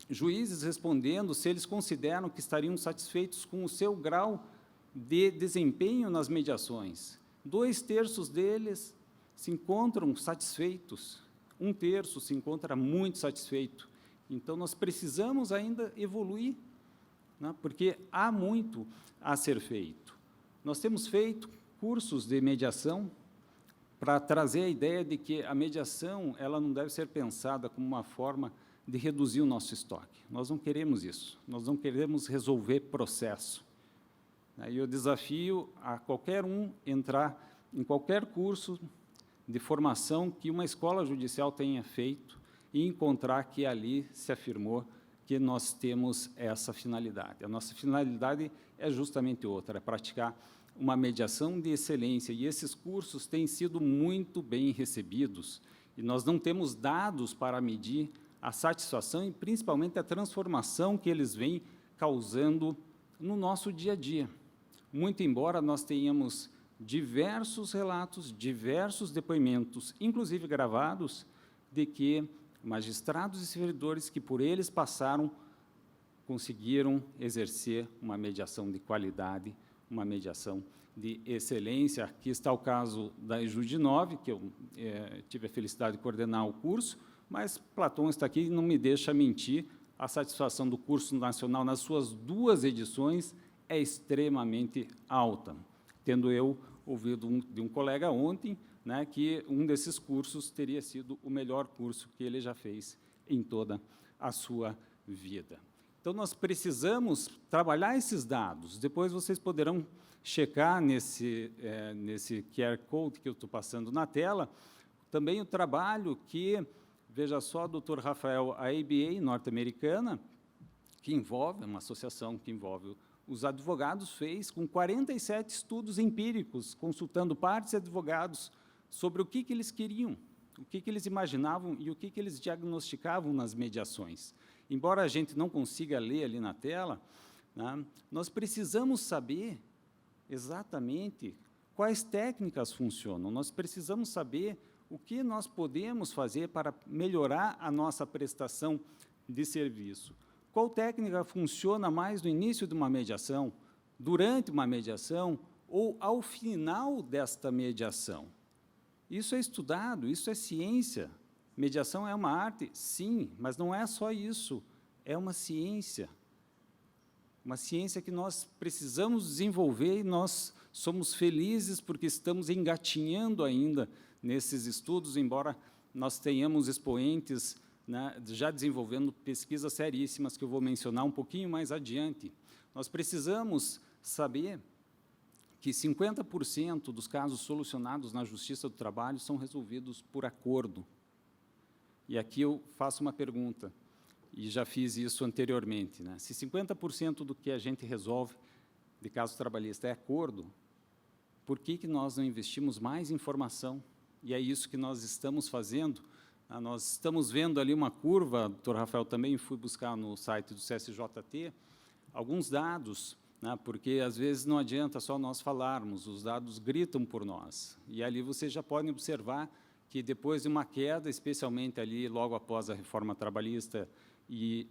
juízes respondendo se eles consideram que estariam satisfeitos com o seu grau de desempenho nas mediações. 2/3 deles se encontram satisfeitos, 1/3 se encontra muito satisfeito. Então, nós precisamos ainda evoluir, né, porque há muito a ser feito. Nós temos feito cursos de mediação para trazer a ideia de que a mediação ela não deve ser pensada como uma forma de reduzir o nosso estoque. Nós não queremos isso, nós não queremos resolver processo. E eu desafio a qualquer um entrar em qualquer curso de formação que uma escola judicial tenha feito e encontrar que ali se afirmou que nós temos essa finalidade. A nossa finalidade é justamente outra, é praticar uma mediação de excelência, e esses cursos têm sido muito bem recebidos, e nós não temos dados para medir a satisfação e, principalmente, a transformação que eles vêm causando no nosso dia a dia. Muito embora nós tenhamos diversos relatos, diversos depoimentos, inclusive gravados, de que magistrados e servidores que por eles passaram conseguiram exercer uma mediação de qualidade, uma mediação de excelência. Aqui está o caso da EJUDE 9, que eu tive a felicidade de coordenar o curso, mas Platão está aqui e não me deixa mentir, a satisfação do curso nacional nas suas 2 edições é extremamente alta, tendo eu ouvido de um colega ontem, né, que um desses cursos teria sido o melhor curso que ele já fez em toda a sua vida. Então, nós precisamos trabalhar esses dados. Depois vocês poderão checar nesse QR Code que eu estou passando na tela, também o trabalho que, veja só, Dr. Rafael, a ABA norte-americana, que envolve, uma associação que envolve os advogados, fez com 47 estudos empíricos, consultando partes e advogados sobre o que eles queriam, o que eles imaginavam e o que eles diagnosticavam nas mediações. Embora a gente não consiga ler ali na tela, né, nós precisamos saber exatamente quais técnicas funcionam, nós precisamos saber o que nós podemos fazer para melhorar a nossa prestação de serviço. Qual técnica funciona mais no início de uma mediação, durante uma mediação ou ao final desta mediação? Isso é estudado, isso é ciência. Mediação é uma arte? Sim, mas não é só isso, é uma ciência que nós precisamos desenvolver e nós somos felizes porque estamos engatinhando ainda nesses estudos, embora nós tenhamos expoentes, né, já desenvolvendo pesquisas seríssimas que eu vou mencionar um pouquinho mais adiante. Nós precisamos saber que 50% dos casos solucionados na Justiça do Trabalho são resolvidos por acordo. E aqui eu faço uma pergunta, e já fiz isso anteriormente, né? Se 50% do que a gente resolve de caso trabalhista é acordo, por que nós não investimos mais em informação? E é isso que nós estamos fazendo. Nós estamos vendo ali uma curva, doutor Rafael, também fui buscar no site do CSJT, alguns dados, né, porque às vezes não adianta só nós falarmos, os dados gritam por nós. E ali vocês já podem observar que depois de uma queda, especialmente ali logo após a reforma trabalhista e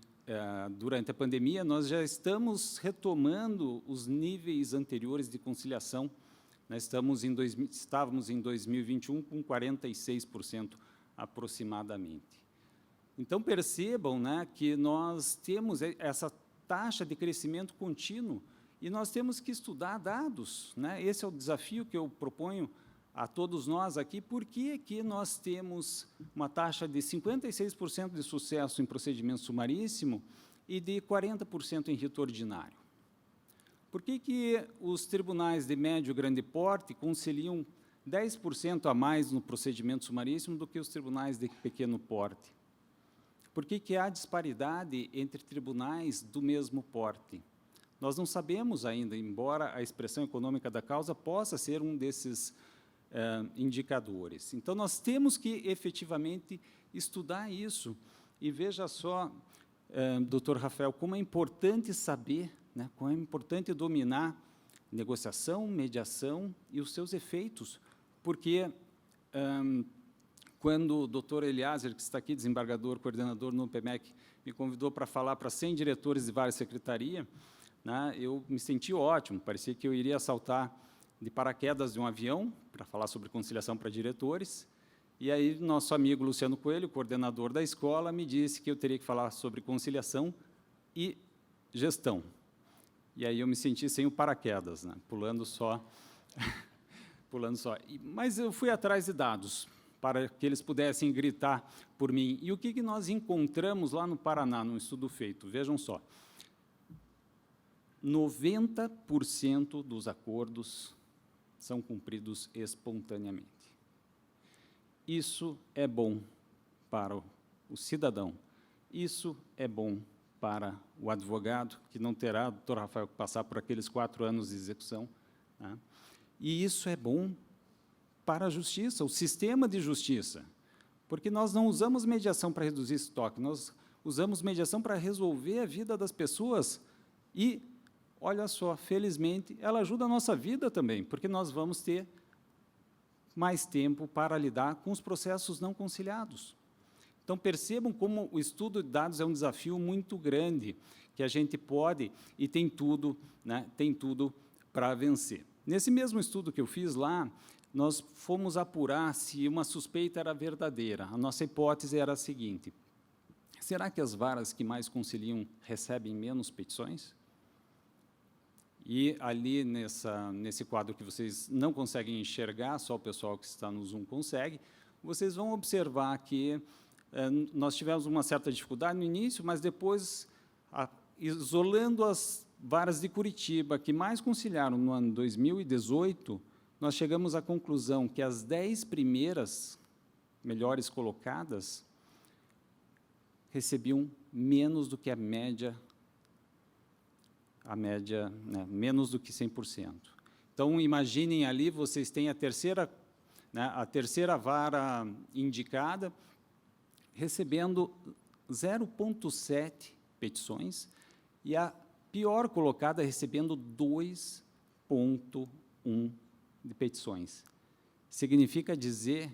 durante a pandemia, nós já estamos retomando os níveis anteriores de conciliação. Nós estávamos em 2021 com 46% aproximadamente. Então, percebam, né, que nós temos essa taxa de crescimento contínuo e nós temos que estudar dados, né? Esse é o desafio que eu proponho a todos nós aqui. Por que nós temos uma taxa de 56% de sucesso em procedimento sumaríssimo e de 40% em rito ordinário. Por que os tribunais de médio e grande porte conciliam 10% a mais no procedimento sumaríssimo do que os tribunais de pequeno porte? Por que há disparidade entre tribunais do mesmo porte? Nós não sabemos ainda, embora a expressão econômica da causa possa ser um desses indicadores. Então, nós temos que, efetivamente, estudar isso. E veja só, doutor Rafael, como é importante saber, né, como é importante dominar negociação, mediação e os seus efeitos, porque quando o doutor Eliáser, que está aqui, desembargador, coordenador no PMEC, me convidou para falar para 100 diretores de várias secretarias, né, eu me senti ótimo, parecia que eu iria saltar de paraquedas de um avião para falar sobre conciliação para diretores, e aí nosso amigo Luciano Coelho, coordenador da escola, me disse que eu teria que falar sobre conciliação e gestão. E aí eu me senti sem o paraquedas, né, pulando só. Mas eu fui atrás de dados, para que eles pudessem gritar por mim. E o que nós encontramos lá no Paraná, num estudo feito? Vejam só, 90% dos acordos são cumpridos espontaneamente. Isso é bom para o cidadão, isso é bom para o advogado, que não terá, doutor Rafael, que passar por aqueles 4 anos de execução, né? E isso é bom para a justiça, o sistema de justiça, porque nós não usamos mediação para reduzir estoque, nós usamos mediação para resolver a vida das pessoas e, olha só, felizmente, ela ajuda a nossa vida também, porque nós vamos ter mais tempo para lidar com os processos não conciliados. Então, percebam como o estudo de dados é um desafio muito grande, que a gente pode e tem tudo, né, tem tudo para vencer. Nesse mesmo estudo que eu fiz lá, nós fomos apurar se uma suspeita era verdadeira. A nossa hipótese era a seguinte: será que as varas que mais conciliam recebem menos petições? E ali, nesse quadro que vocês não conseguem enxergar, só o pessoal que está no Zoom consegue, vocês vão observar que nós tivemos uma certa dificuldade no início, mas depois, isolando as varas de Curitiba, que mais conciliaram no ano 2018, nós chegamos à conclusão que as 10 primeiras melhores colocadas recebiam menos do que a média, né, menos do que 100%. Então, imaginem ali, vocês têm a terceira vara indicada, recebendo 0,7 petições, e a pior colocada recebendo 2,1 de petições. Significa dizer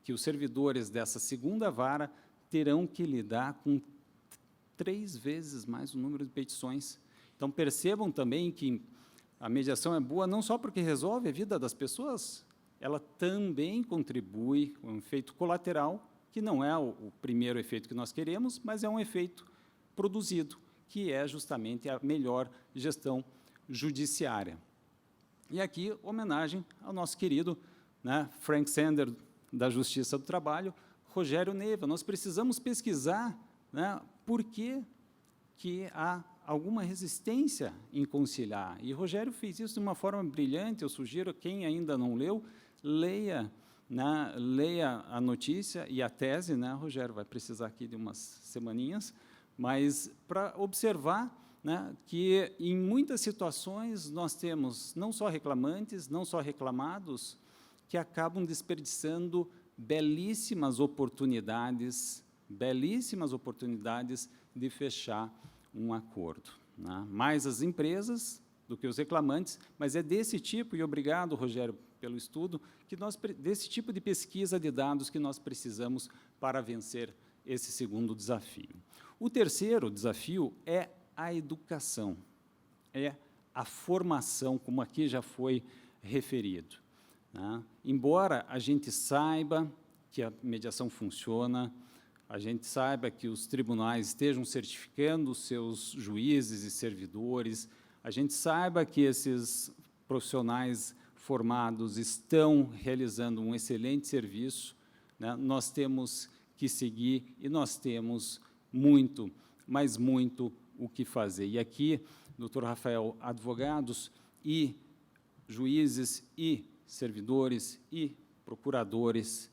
que os servidores dessa segunda vara terão que lidar com 3 vezes mais o número de petições. Então, percebam também que a mediação é boa não só porque resolve a vida das pessoas, ela também contribui com um efeito colateral, que não é o primeiro efeito que nós queremos, mas é um efeito produzido, que é justamente a melhor gestão judiciária. E aqui, homenagem ao nosso querido, né, Frank Sander, da Justiça do Trabalho, Rogério Neiva. Nós precisamos pesquisar, né, por que há alguma resistência em conciliar. E Rogério fez isso de uma forma brilhante. Eu sugiro, quem ainda não leu, leia a notícia e a tese, né, Rogério vai precisar aqui de umas semaninhas, mas para observar, né, que em muitas situações nós temos não só reclamantes, não só reclamados, que acabam desperdiçando belíssimas oportunidades de fechar um acordo, né? Mais as empresas do que os reclamantes, mas é desse tipo, e obrigado, Rogério, pelo estudo, desse tipo de pesquisa de dados que nós precisamos para vencer esse segundo desafio. O terceiro desafio é a educação, é a formação, como aqui já foi referido, né? Embora a gente saiba que a mediação funciona, a gente saiba que os tribunais estejam certificando os seus juízes e servidores, a gente saiba que esses profissionais formados estão realizando um excelente serviço, né? Nós temos que seguir e nós temos muito, mas muito o que fazer. E aqui, doutor Rafael, advogados e juízes e servidores e procuradores,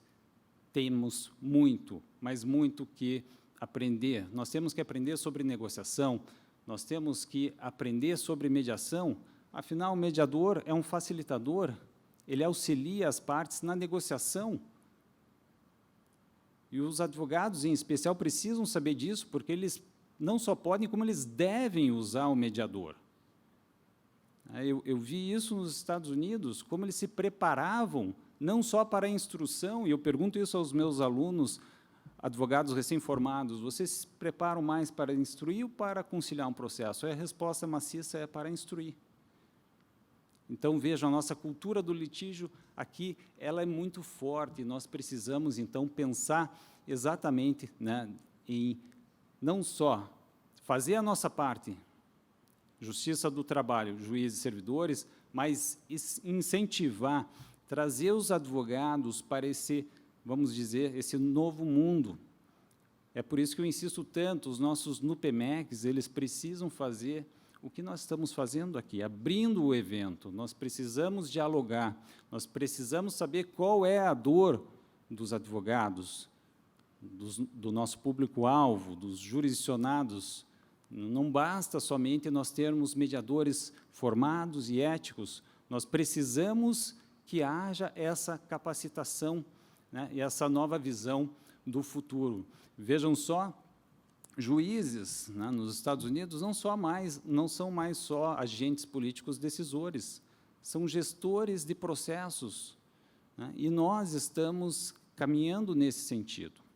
temos muito, mas muito que aprender. Nós temos que aprender sobre negociação, nós temos que aprender sobre mediação. Afinal, o mediador é um facilitador, ele auxilia as partes na negociação. E os advogados, em especial, precisam saber disso, porque eles não só podem, como eles devem usar o mediador. Eu vi isso nos Estados Unidos, como eles se preparavam, não só para a instrução, e eu pergunto isso aos meus alunos, advogados recém-formados, vocês se preparam mais para instruir ou para conciliar um processo? E a resposta maciça é para instruir. Então, vejam, a nossa cultura do litígio aqui, ela é muito forte, nós precisamos, então, pensar exatamente, né, em não só fazer a nossa parte, justiça do trabalho, juízes e servidores, mas incentivar, trazer os advogados para esse, vamos dizer, esse novo mundo. É por isso que eu insisto tanto, os nossos NUPEMECs, eles precisam fazer o que nós estamos fazendo aqui, abrindo o evento. Nós precisamos dialogar, nós precisamos saber qual é a dor dos advogados, do nosso público-alvo, dos jurisdicionados. Não basta somente nós termos mediadores formados e éticos, nós precisamos que haja essa capacitação, né, e essa nova visão do futuro. Vejam só, juízes, né, nos Estados Unidos não são mais só agentes políticos decisores, são gestores de processos, né, e nós estamos caminhando nesse sentido.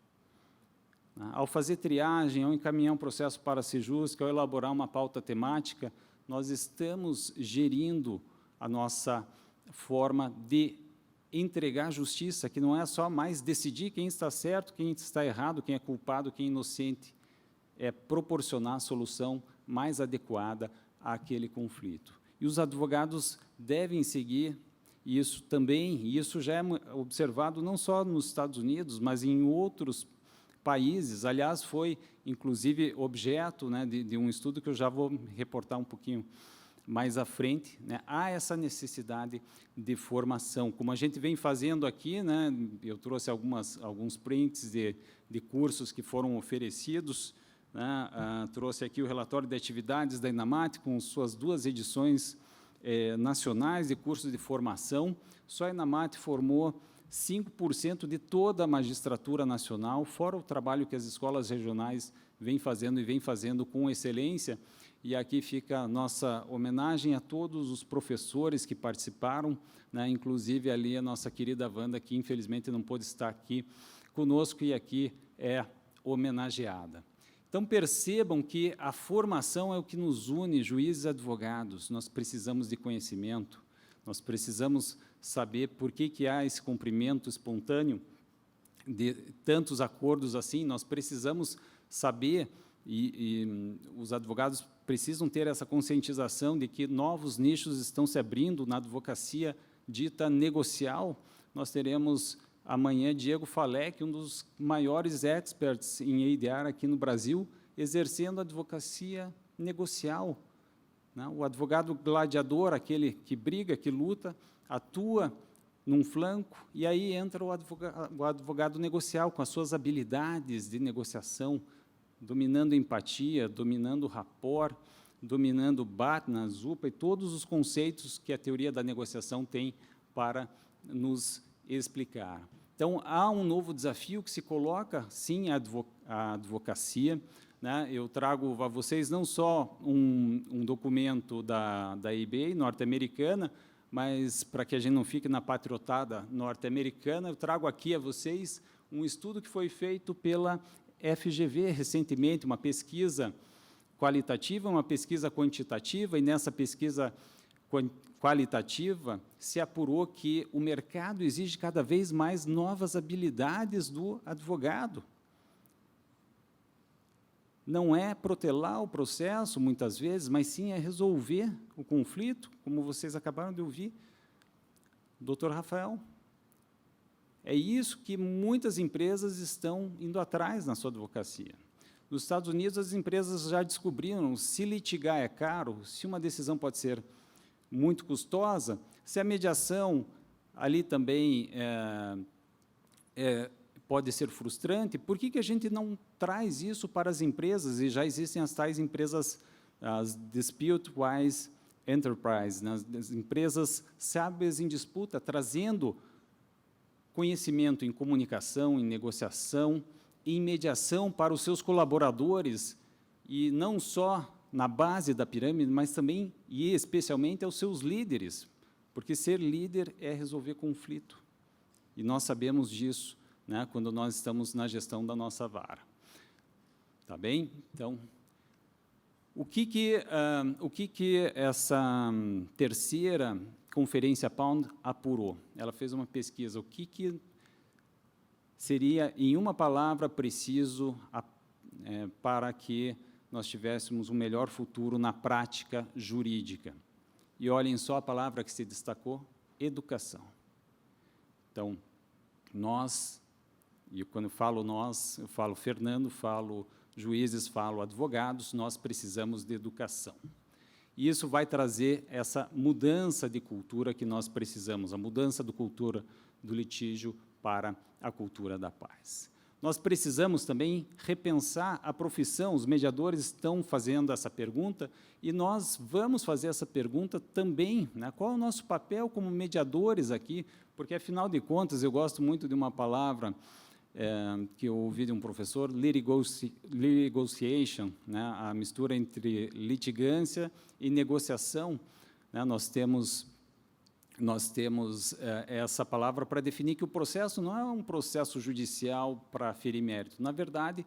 Ao fazer triagem, ao encaminhar um processo para a Sejusc, ao elaborar uma pauta temática, nós estamos gerindo a nossa forma de entregar justiça, que não é só mais decidir quem está certo, quem está errado, quem é culpado, quem é inocente, é proporcionar a solução mais adequada àquele conflito. E os advogados devem seguir isso também, e isso já é observado não só nos Estados Unidos, mas em outros países. Aliás, foi, inclusive, objeto, né, de um estudo que eu já vou reportar um pouquinho mais à frente, né. Há essa necessidade de formação. Como a gente vem fazendo aqui, né, eu trouxe alguns prints de cursos que foram oferecidos, né, trouxe aqui o relatório de atividades da INAMAT, com suas 2 edições nacionais de cursos de formação. Só a INAMAT formou 5% de toda a magistratura nacional, fora o trabalho que as escolas regionais vêm fazendo e vêm fazendo com excelência. E aqui fica a nossa homenagem a todos os professores que participaram, né, inclusive ali a nossa querida Wanda, que infelizmente não pôde estar aqui conosco e aqui é homenageada. Então, percebam que a formação é o que nos une, juízes e advogados. Nós precisamos de conhecimento, nós precisamos saber por que há esse cumprimento espontâneo de tantos acordos assim. Nós precisamos saber, e os advogados precisam ter essa conscientização de que novos nichos estão se abrindo na advocacia dita negocial. Nós teremos amanhã Diego Falec, um dos maiores experts em EIDR aqui no Brasil, exercendo a advocacia negocial, né? O advogado gladiador, aquele que briga, que luta, atua num flanco, e aí entra o advogado negocial, com as suas habilidades de negociação, dominando empatia, dominando rapport, dominando BATNA, ZUPA e todos os conceitos que a teoria da negociação tem para nos explicar. Então, há um novo desafio que se coloca, sim, a advocacia, né? Eu trago a vocês não só um documento da ABA norte-americana, mas, para que a gente não fique na patriotada norte-americana, eu trago aqui a vocês um estudo que foi feito pela FGV recentemente, uma pesquisa qualitativa, uma pesquisa quantitativa, e nessa pesquisa qualitativa se apurou que o mercado exige cada vez mais novas habilidades do advogado. Não é protelar o processo, muitas vezes, mas sim é resolver o conflito, como vocês acabaram de ouvir, doutor Rafael. É isso que muitas empresas estão indo atrás na sua advocacia. Nos Estados Unidos, as empresas já descobriram se litigar é caro, se uma decisão pode ser muito custosa, se a mediação ali também pode ser frustrante, por que a gente não traz isso para as empresas? E já existem as tais empresas, as Dispute-Wise Enterprise, né? As empresas sábias em disputa, trazendo conhecimento em comunicação, em negociação, em mediação para os seus colaboradores, e não só na base da pirâmide, mas também e especialmente aos seus líderes, porque ser líder é resolver conflito. E nós sabemos disso, né, quando nós estamos na gestão da nossa vara. Tá bem? Então, o que essa terceira Conferência Pound apurou? Ela fez uma pesquisa. O que seria, em uma palavra, preciso para que nós tivéssemos um melhor futuro na prática jurídica? E olhem só a palavra que se destacou: educação. Então, nós, e quando eu falo nós, eu falo Fernando, falo juízes, falo advogados, nós precisamos de educação. E isso vai trazer essa mudança de cultura que nós precisamos, a mudança da cultura do litígio para a cultura da paz. Nós precisamos também repensar a profissão, os mediadores estão fazendo essa pergunta, e nós vamos fazer essa pergunta também, né? Qual é o nosso papel como mediadores aqui? Porque, afinal de contas, eu gosto muito de uma palavra que eu ouvi de um professor, litigation, né? A mistura entre litigância e negociação, né? Nós temos essa palavra para definir que o processo não é um processo judicial para ferir mérito. Na verdade,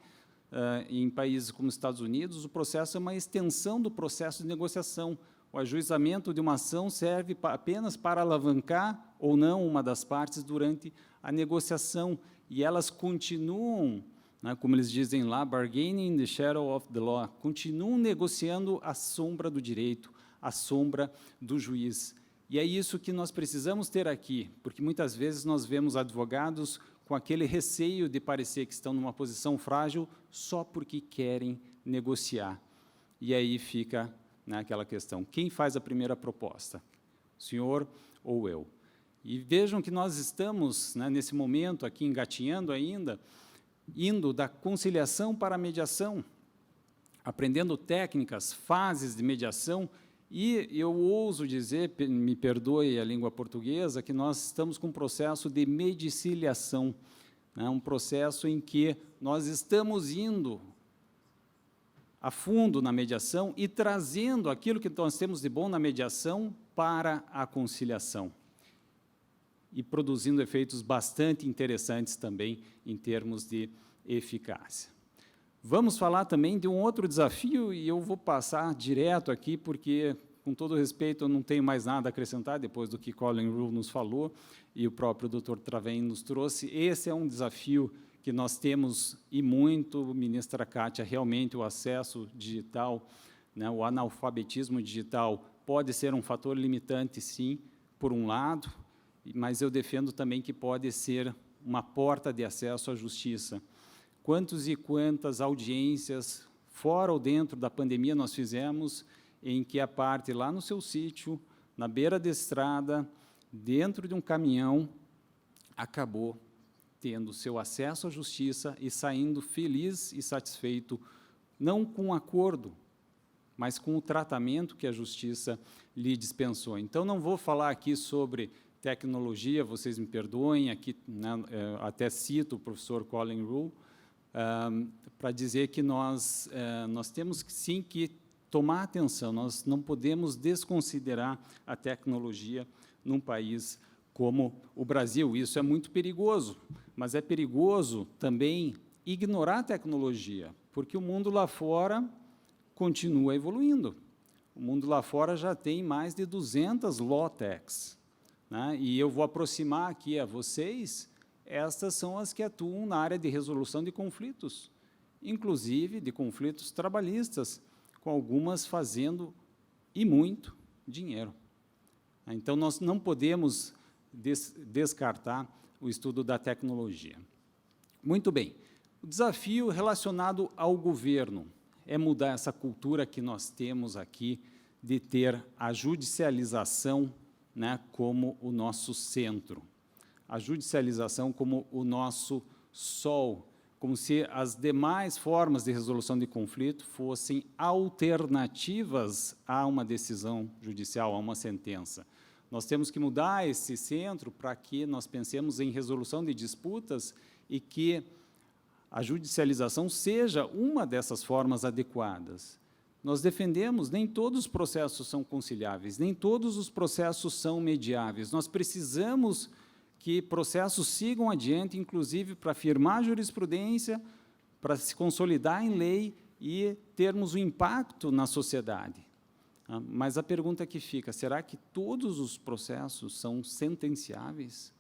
em países como os Estados Unidos, o processo é uma extensão do processo de negociação. O ajuizamento de uma ação serve apenas para alavancar ou não uma das partes durante a negociação, e elas continuam, né, como eles dizem lá, bargaining in the shadow of the law, continuam negociando à sombra do direito, à sombra do juiz. E é isso que nós precisamos ter aqui, porque muitas vezes nós vemos advogados com aquele receio de parecer que estão numa posição frágil só porque querem negociar. E aí fica, né, aquela questão: quem faz a primeira proposta? O senhor ou eu? E vejam que nós estamos, né, nesse momento aqui, engatinhando ainda, indo da conciliação para a mediação, aprendendo técnicas, fases de mediação. E eu ouso dizer, me perdoe a língua portuguesa, que nós estamos com um processo de mediciliação, né, um processo em que nós estamos indo a fundo na mediação e trazendo aquilo que nós temos de bom na mediação para a conciliação, e produzindo efeitos bastante interessantes também em termos de eficácia. Vamos falar também de um outro desafio, e eu vou passar direto aqui, porque, com todo respeito, eu não tenho mais nada a acrescentar depois do que Colin Rule nos falou e o próprio Dr. Travain nos trouxe. Esse é um desafio que nós temos, e muito, ministra Kátia, realmente o acesso digital, né, o analfabetismo digital pode ser um fator limitante, sim, por um lado, mas eu defendo também que pode ser uma porta de acesso à justiça. Quantos e quantas audiências, fora ou dentro da pandemia, nós fizemos, em que a parte lá no seu sítio, na beira da estrada, dentro de um caminhão, acabou tendo seu acesso à justiça e saindo feliz e satisfeito, não com um acordo, mas com o tratamento que a justiça lhe dispensou. Então, não vou falar aqui sobre tecnologia, vocês me perdoem, aqui, né, até cito o professor Colin Rule, para dizer que nós temos, sim, que tomar atenção, nós não podemos desconsiderar a tecnologia num país como o Brasil. Isso é muito perigoso, mas é perigoso também ignorar a tecnologia, porque o mundo lá fora continua evoluindo. O mundo lá fora já tem mais de 200 law techs, né? E eu vou aproximar aqui a vocês, estas são as que atuam na área de resolução de conflitos, inclusive de conflitos trabalhistas, com algumas fazendo, e muito, dinheiro. Então, nós não podemos descartar o estudo da tecnologia. Muito bem. O desafio relacionado ao governo é mudar essa cultura que nós temos aqui de ter a judicialização, né, como o nosso centro, a judicialização como o nosso sol, como se as demais formas de resolução de conflito fossem alternativas a uma decisão judicial, a uma sentença. Nós temos que mudar esse centro para que nós pensemos em resolução de disputas e que a judicialização seja uma dessas formas adequadas. Nós defendemos, nem todos os processos são conciliáveis, nem todos os processos são mediáveis. Nós precisamos que processos sigam adiante, inclusive para firmar jurisprudência, para se consolidar em lei e termos um impacto na sociedade. Mas a pergunta que fica, será que todos os processos são sentenciáveis?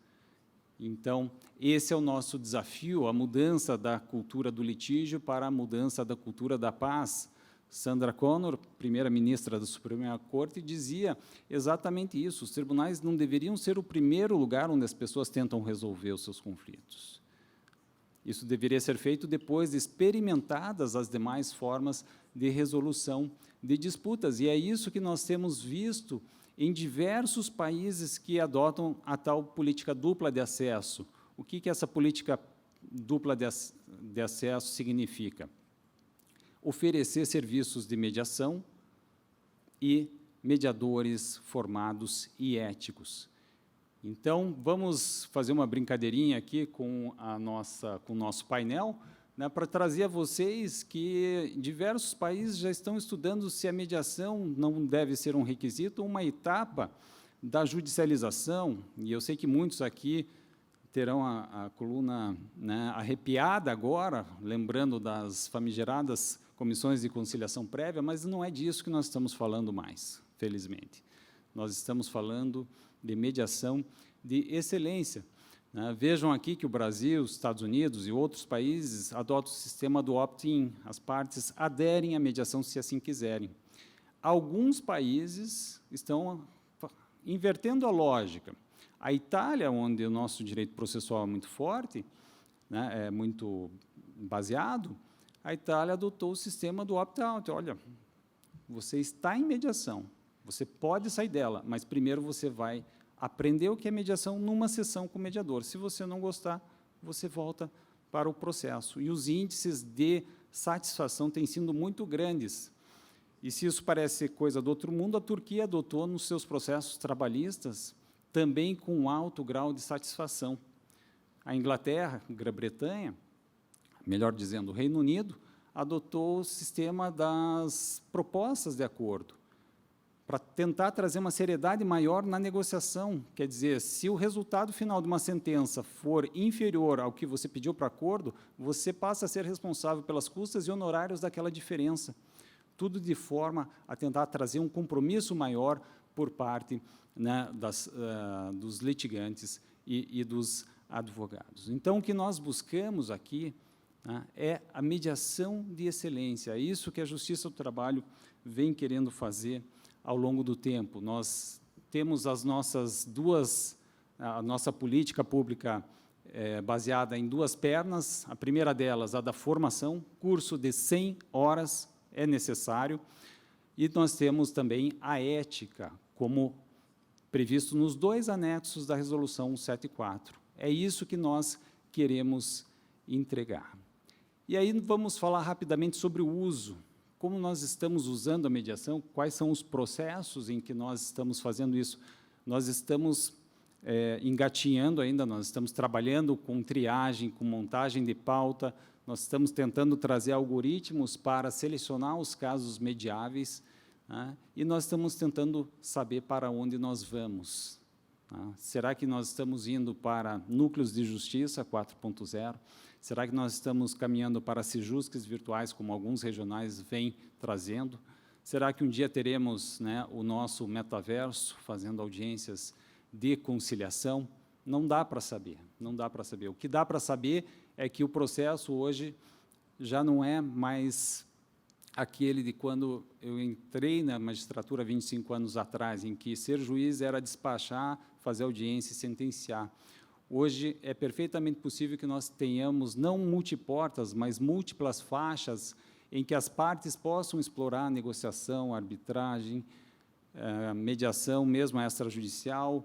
Então, esse é o nosso desafio, a mudança da cultura do litígio para a mudança da cultura da paz. Sandra Connor, primeira-ministra da Suprema Corte, dizia exatamente isso, os tribunais não deveriam ser o primeiro lugar onde as pessoas tentam resolver os seus conflitos. Isso deveria ser feito depois de experimentadas as demais formas de resolução de disputas, e é isso que nós temos visto em diversos países que adotam a tal política dupla de acesso. O que essa política dupla de acesso significa? Oferecer serviços de mediação e mediadores formados e éticos. Então, vamos fazer uma brincadeirinha aqui com o nosso painel, né, para trazer a vocês que diversos países já estão estudando se a mediação não deve ser um requisito ou uma etapa da judicialização, e eu sei que muitos aqui terão a coluna, né, arrepiada agora, lembrando das famigeradas comissões de conciliação prévia, mas não é disso que nós estamos falando mais, felizmente. Nós estamos falando de mediação de excelência. Vejam aqui que o Brasil, os Estados Unidos e outros países adotam o sistema do opt-in. As partes aderem à mediação se assim quiserem. Alguns países estão invertendo a lógica. A Itália, onde o nosso direito processual é muito forte, né, é muito baseado, a Itália adotou o sistema do opt-out. Olha, você está em mediação, você pode sair dela, mas primeiro você vai aprender o que é mediação numa sessão com o mediador. Se você não gostar, você volta para o processo. E os índices de satisfação têm sido muito grandes. E se isso parece coisa do outro mundo, a Turquia adotou nos seus processos trabalhistas também com um alto grau de satisfação. A Inglaterra, Grã-Bretanha, melhor dizendo, o Reino Unido, adotou o sistema das propostas de acordo, para tentar trazer uma seriedade maior na negociação. Quer dizer, se o resultado final de uma sentença for inferior ao que você pediu para acordo, você passa a ser responsável pelas custas e honorários daquela diferença. Tudo de forma a tentar trazer um compromisso maior por parte, né, dos litigantes e dos advogados. Então, o que nós buscamos aqui, né, é a mediação de excelência. É isso que a Justiça do Trabalho vem querendo fazer ao longo do tempo. Nós temos a nossa política pública baseada em duas pernas. A primeira delas, a da formação, curso de 100 horas é necessário, e nós temos também a ética, como previsto nos 2 anexos da Resolução 174. É isso que nós queremos entregar. E aí vamos falar rapidamente sobre o uso. Como nós estamos usando a mediação, quais são os processos em que nós estamos fazendo isso? Nós estamos engatinhando ainda, nós estamos trabalhando com triagem, com montagem de pauta, nós estamos tentando trazer algoritmos para selecionar os casos mediáveis, né, e nós estamos tentando saber para onde nós vamos. Tá? Será que nós estamos indo para núcleos de justiça 4.0? Será que nós estamos caminhando para sejusques virtuais, como alguns regionais vêm trazendo? Será que um dia teremos, né, o nosso metaverso fazendo audiências de conciliação? Não dá para saber, não dá para saber. O que dá para saber é que o processo hoje já não é mais aquele de quando eu entrei na magistratura 25 anos atrás, em que ser juiz era despachar, fazer audiência e sentenciar. Hoje, é perfeitamente possível que nós tenhamos não multiportas, mas múltiplas faixas em que as partes possam explorar a negociação, a arbitragem, a mediação, mesmo a extrajudicial.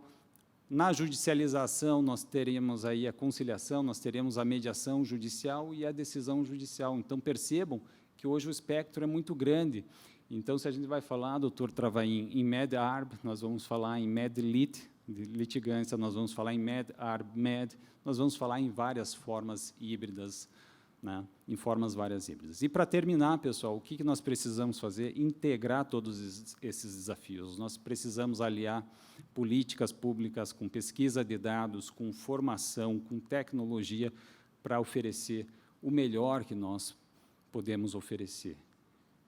Na judicialização, nós teremos aí a conciliação, nós teremos a mediação judicial e a decisão judicial. Então, percebam que hoje o espectro é muito grande. Então, se a gente vai falar, doutor Travain, em Med-Arb, nós vamos falar em Med-Lit, de litigância, nós vamos falar em Med-Arb-Med, nós vamos falar em várias formas híbridas, né, em formas várias híbridas. E, para terminar, pessoal, o que nós precisamos fazer? Integrar todos esses desafios. Nós precisamos aliar políticas públicas com pesquisa de dados, com formação, com tecnologia, para oferecer o melhor que nós podemos oferecer.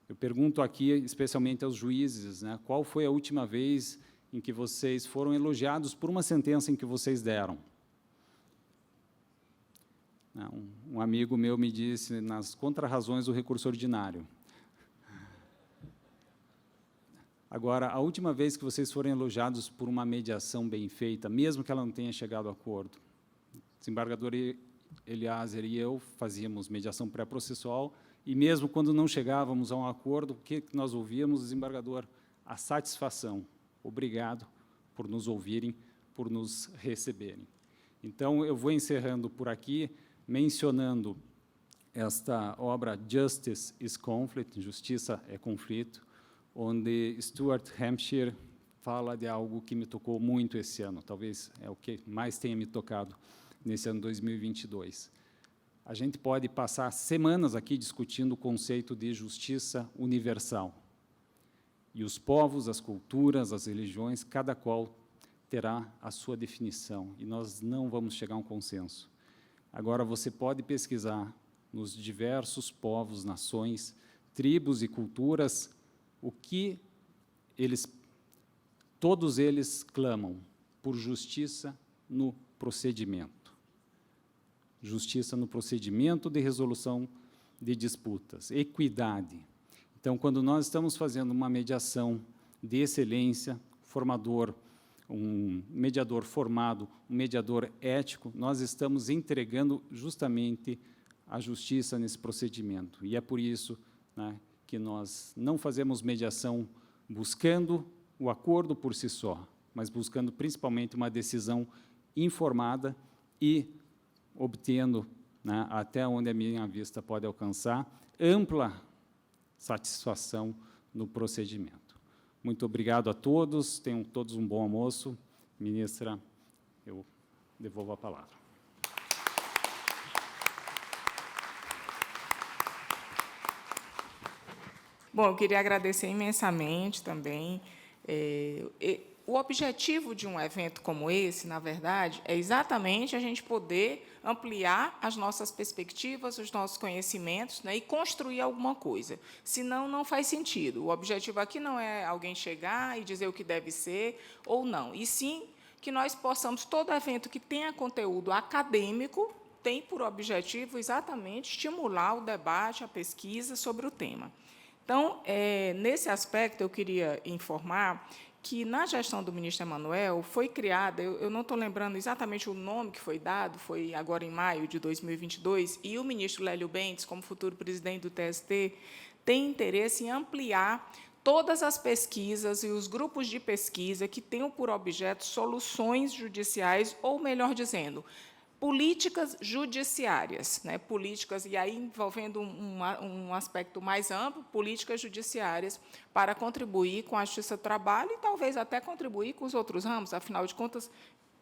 Eu pergunto aqui, especialmente aos juízes, né, qual foi a última vez em que vocês foram elogiados por uma sentença em que vocês deram? Um amigo meu me disse, nas contrarrazões do recurso ordinário. Agora, a última vez que vocês foram elogiados por uma mediação bem feita, mesmo que ela não tenha chegado a acordo, o desembargador Eliaser e eu fazíamos mediação pré-processual, e mesmo quando não chegávamos a um acordo, o que nós ouvíamos, desembargador? A satisfação. Obrigado por nos ouvirem, por nos receberem. Então, eu vou encerrando por aqui, mencionando esta obra Justice is Conflict, Justiça é Conflito, onde Stuart Hampshire fala de algo que me tocou muito esse ano, talvez é o que mais tenha me tocado nesse ano 2022. A gente pode passar semanas aqui discutindo o conceito de justiça universal. E os povos, as culturas, as religiões, cada qual terá a sua definição, e nós não vamos chegar a um consenso. Agora, você pode pesquisar nos diversos povos, nações, tribos e culturas, o que todos eles clamam por justiça no procedimento. Justiça no procedimento de resolução de disputas, equidade. Então, quando nós estamos fazendo uma mediação de excelência, um mediador formado, um mediador ético, nós estamos entregando justamente a justiça nesse procedimento. E é por isso, né, que nós não fazemos mediação buscando o acordo por si só, mas buscando principalmente uma decisão informada e obtendo, né, até onde a minha vista pode alcançar, ampla satisfação no procedimento. Muito obrigado a todos, tenham todos um bom almoço. Ministra, eu devolvo a palavra. Bom, eu queria agradecer imensamente também. O objetivo de um evento como esse, na verdade, é exatamente a gente poder ampliar as nossas perspectivas, os nossos conhecimentos, né, e construir alguma coisa. Senão, não faz sentido. O objetivo aqui não é alguém chegar e dizer o que deve ser ou não, e sim que nós possamos, todo evento que tenha conteúdo acadêmico, tem por objetivo exatamente estimular o debate, a pesquisa sobre o tema. Então, nesse aspecto, eu queria informar que, na gestão do ministro Emanuel, foi criada, eu não estou lembrando exatamente o nome que foi dado, foi agora em maio de 2022, e o ministro Lélio Bentes, como futuro presidente do TST, tem interesse em ampliar todas as pesquisas e os grupos de pesquisa que tenham por objeto soluções judiciais, ou, melhor dizendo, políticas judiciárias, né, políticas, e aí envolvendo um aspecto mais amplo, políticas judiciárias para contribuir com a Justiça do Trabalho e talvez até contribuir com os outros ramos, afinal de contas,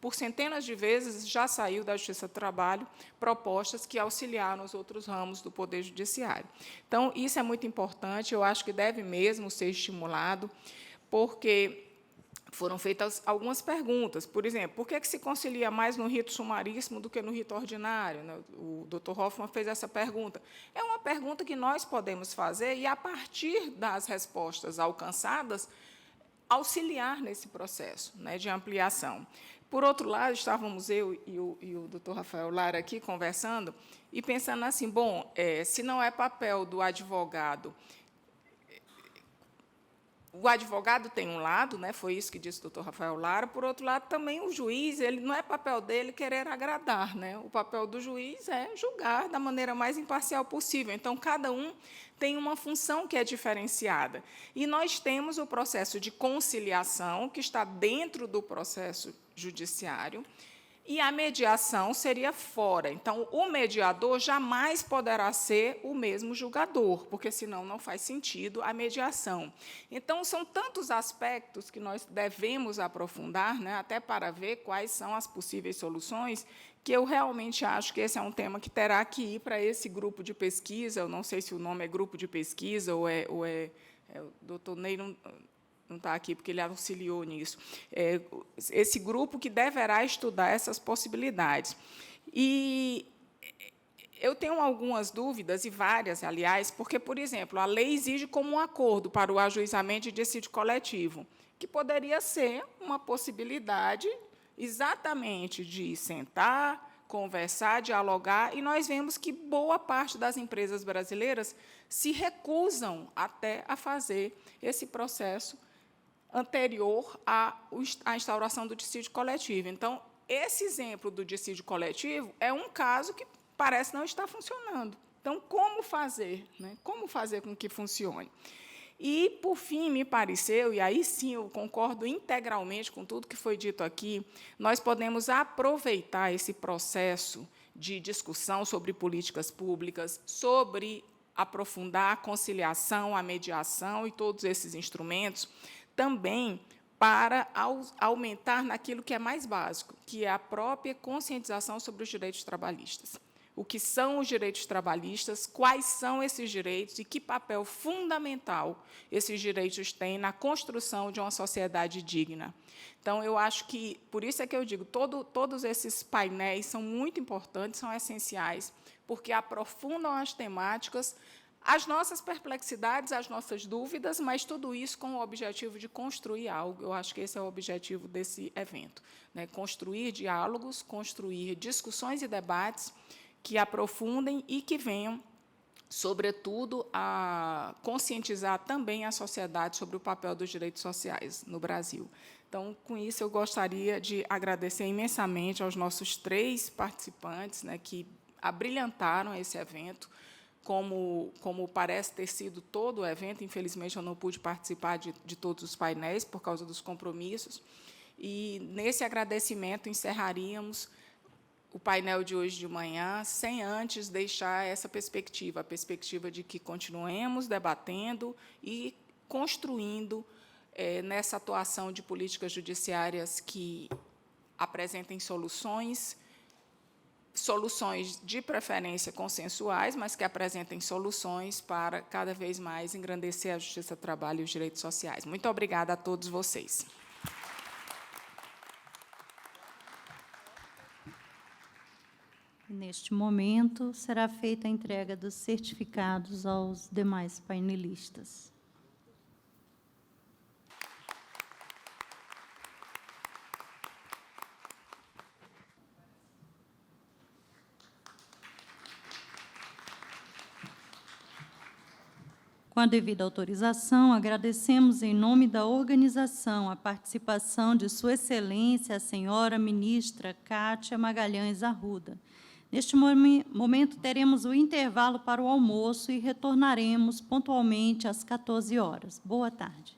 por centenas de vezes já saiu da Justiça do Trabalho propostas que auxiliaram os outros ramos do Poder Judiciário. Então, isso é muito importante, eu acho que deve mesmo ser estimulado, porque foram feitas algumas perguntas. Por exemplo, por que se concilia mais no rito sumaríssimo do que no rito ordinário? O doutor Hoffmann fez essa pergunta. É uma pergunta que nós podemos fazer e, a partir das respostas alcançadas, auxiliar nesse processo, né, de ampliação. Por outro lado, estávamos eu e o doutor Rafael Lara aqui conversando e pensando assim, bom, se não é papel do advogado o advogado tem um lado, né, foi isso que disse o doutor Rafael Lara, por outro lado, também o juiz, ele não é papel dele querer agradar, né? O papel do juiz é julgar da maneira mais imparcial possível. Então, cada um tem uma função que é diferenciada. E nós temos o processo de conciliação, que está dentro do processo judiciário, e a mediação seria fora. Então, o mediador jamais poderá ser o mesmo julgador, porque, senão, não faz sentido a mediação. Então, são tantos aspectos que nós devemos aprofundar, né, até para ver quais são as possíveis soluções, que eu realmente acho que esse é um tema que terá que ir para esse grupo de pesquisa. Eu não sei se o nome é grupo de pesquisa ou o doutor Ney não está aqui, porque ele auxiliou nisso. Esse grupo que deverá estudar essas possibilidades. E eu tenho algumas dúvidas, e várias, aliás, porque, por exemplo, a lei exige como um acordo para o ajuizamento de dissídio coletivo, que poderia ser uma possibilidade exatamente de sentar, conversar, dialogar, e nós vemos que boa parte das empresas brasileiras se recusam até a fazer esse processo anterior à instauração do dissídio coletivo. Então, esse exemplo do dissídio coletivo é um caso que parece não estar funcionando. Então, como fazer, né? Como fazer com que funcione? E, por fim, me pareceu, e aí sim eu concordo integralmente com tudo que foi dito aqui, nós podemos aproveitar esse processo de discussão sobre políticas públicas, sobre aprofundar a conciliação, a mediação e todos esses instrumentos, também para aumentar naquilo que é mais básico, que é a própria conscientização sobre os direitos trabalhistas. O que são os direitos trabalhistas, quais são esses direitos e que papel fundamental esses direitos têm na construção de uma sociedade digna. Então, eu acho que, por isso é que eu digo, todos esses painéis são muito importantes, são essenciais, porque aprofundam as temáticas, as nossas perplexidades, as nossas dúvidas, mas tudo isso com o objetivo de construir algo. Eu acho que esse é o objetivo desse evento, né? Construir diálogos, construir discussões e debates que aprofundem e que venham, sobretudo, a conscientizar também a sociedade sobre o papel dos direitos sociais no Brasil. Então, com isso, eu gostaria de agradecer imensamente aos nossos 3 participantes, né, que abrilhantaram esse evento, como parece ter sido todo o evento. Infelizmente, eu não pude participar de todos os painéis por causa dos compromissos. E, nesse agradecimento, encerraríamos o painel de hoje de manhã, sem antes deixar essa perspectiva, a perspectiva de que continuemos debatendo e construindo nessa atuação de políticas judiciárias que apresentem soluções de preferência consensuais, mas que apresentem soluções para, cada vez mais, engrandecer a justiça do trabalho e os direitos sociais. Muito obrigada a todos vocês. Neste momento, será feita a entrega dos certificados aos demais painelistas. Com a devida autorização, agradecemos, em nome da organização, a participação de Sua Excelência, a senhora ministra Kátia Magalhães Arruda. Neste momento, teremos o intervalo para o almoço e retornaremos pontualmente às 14 horas. Boa tarde.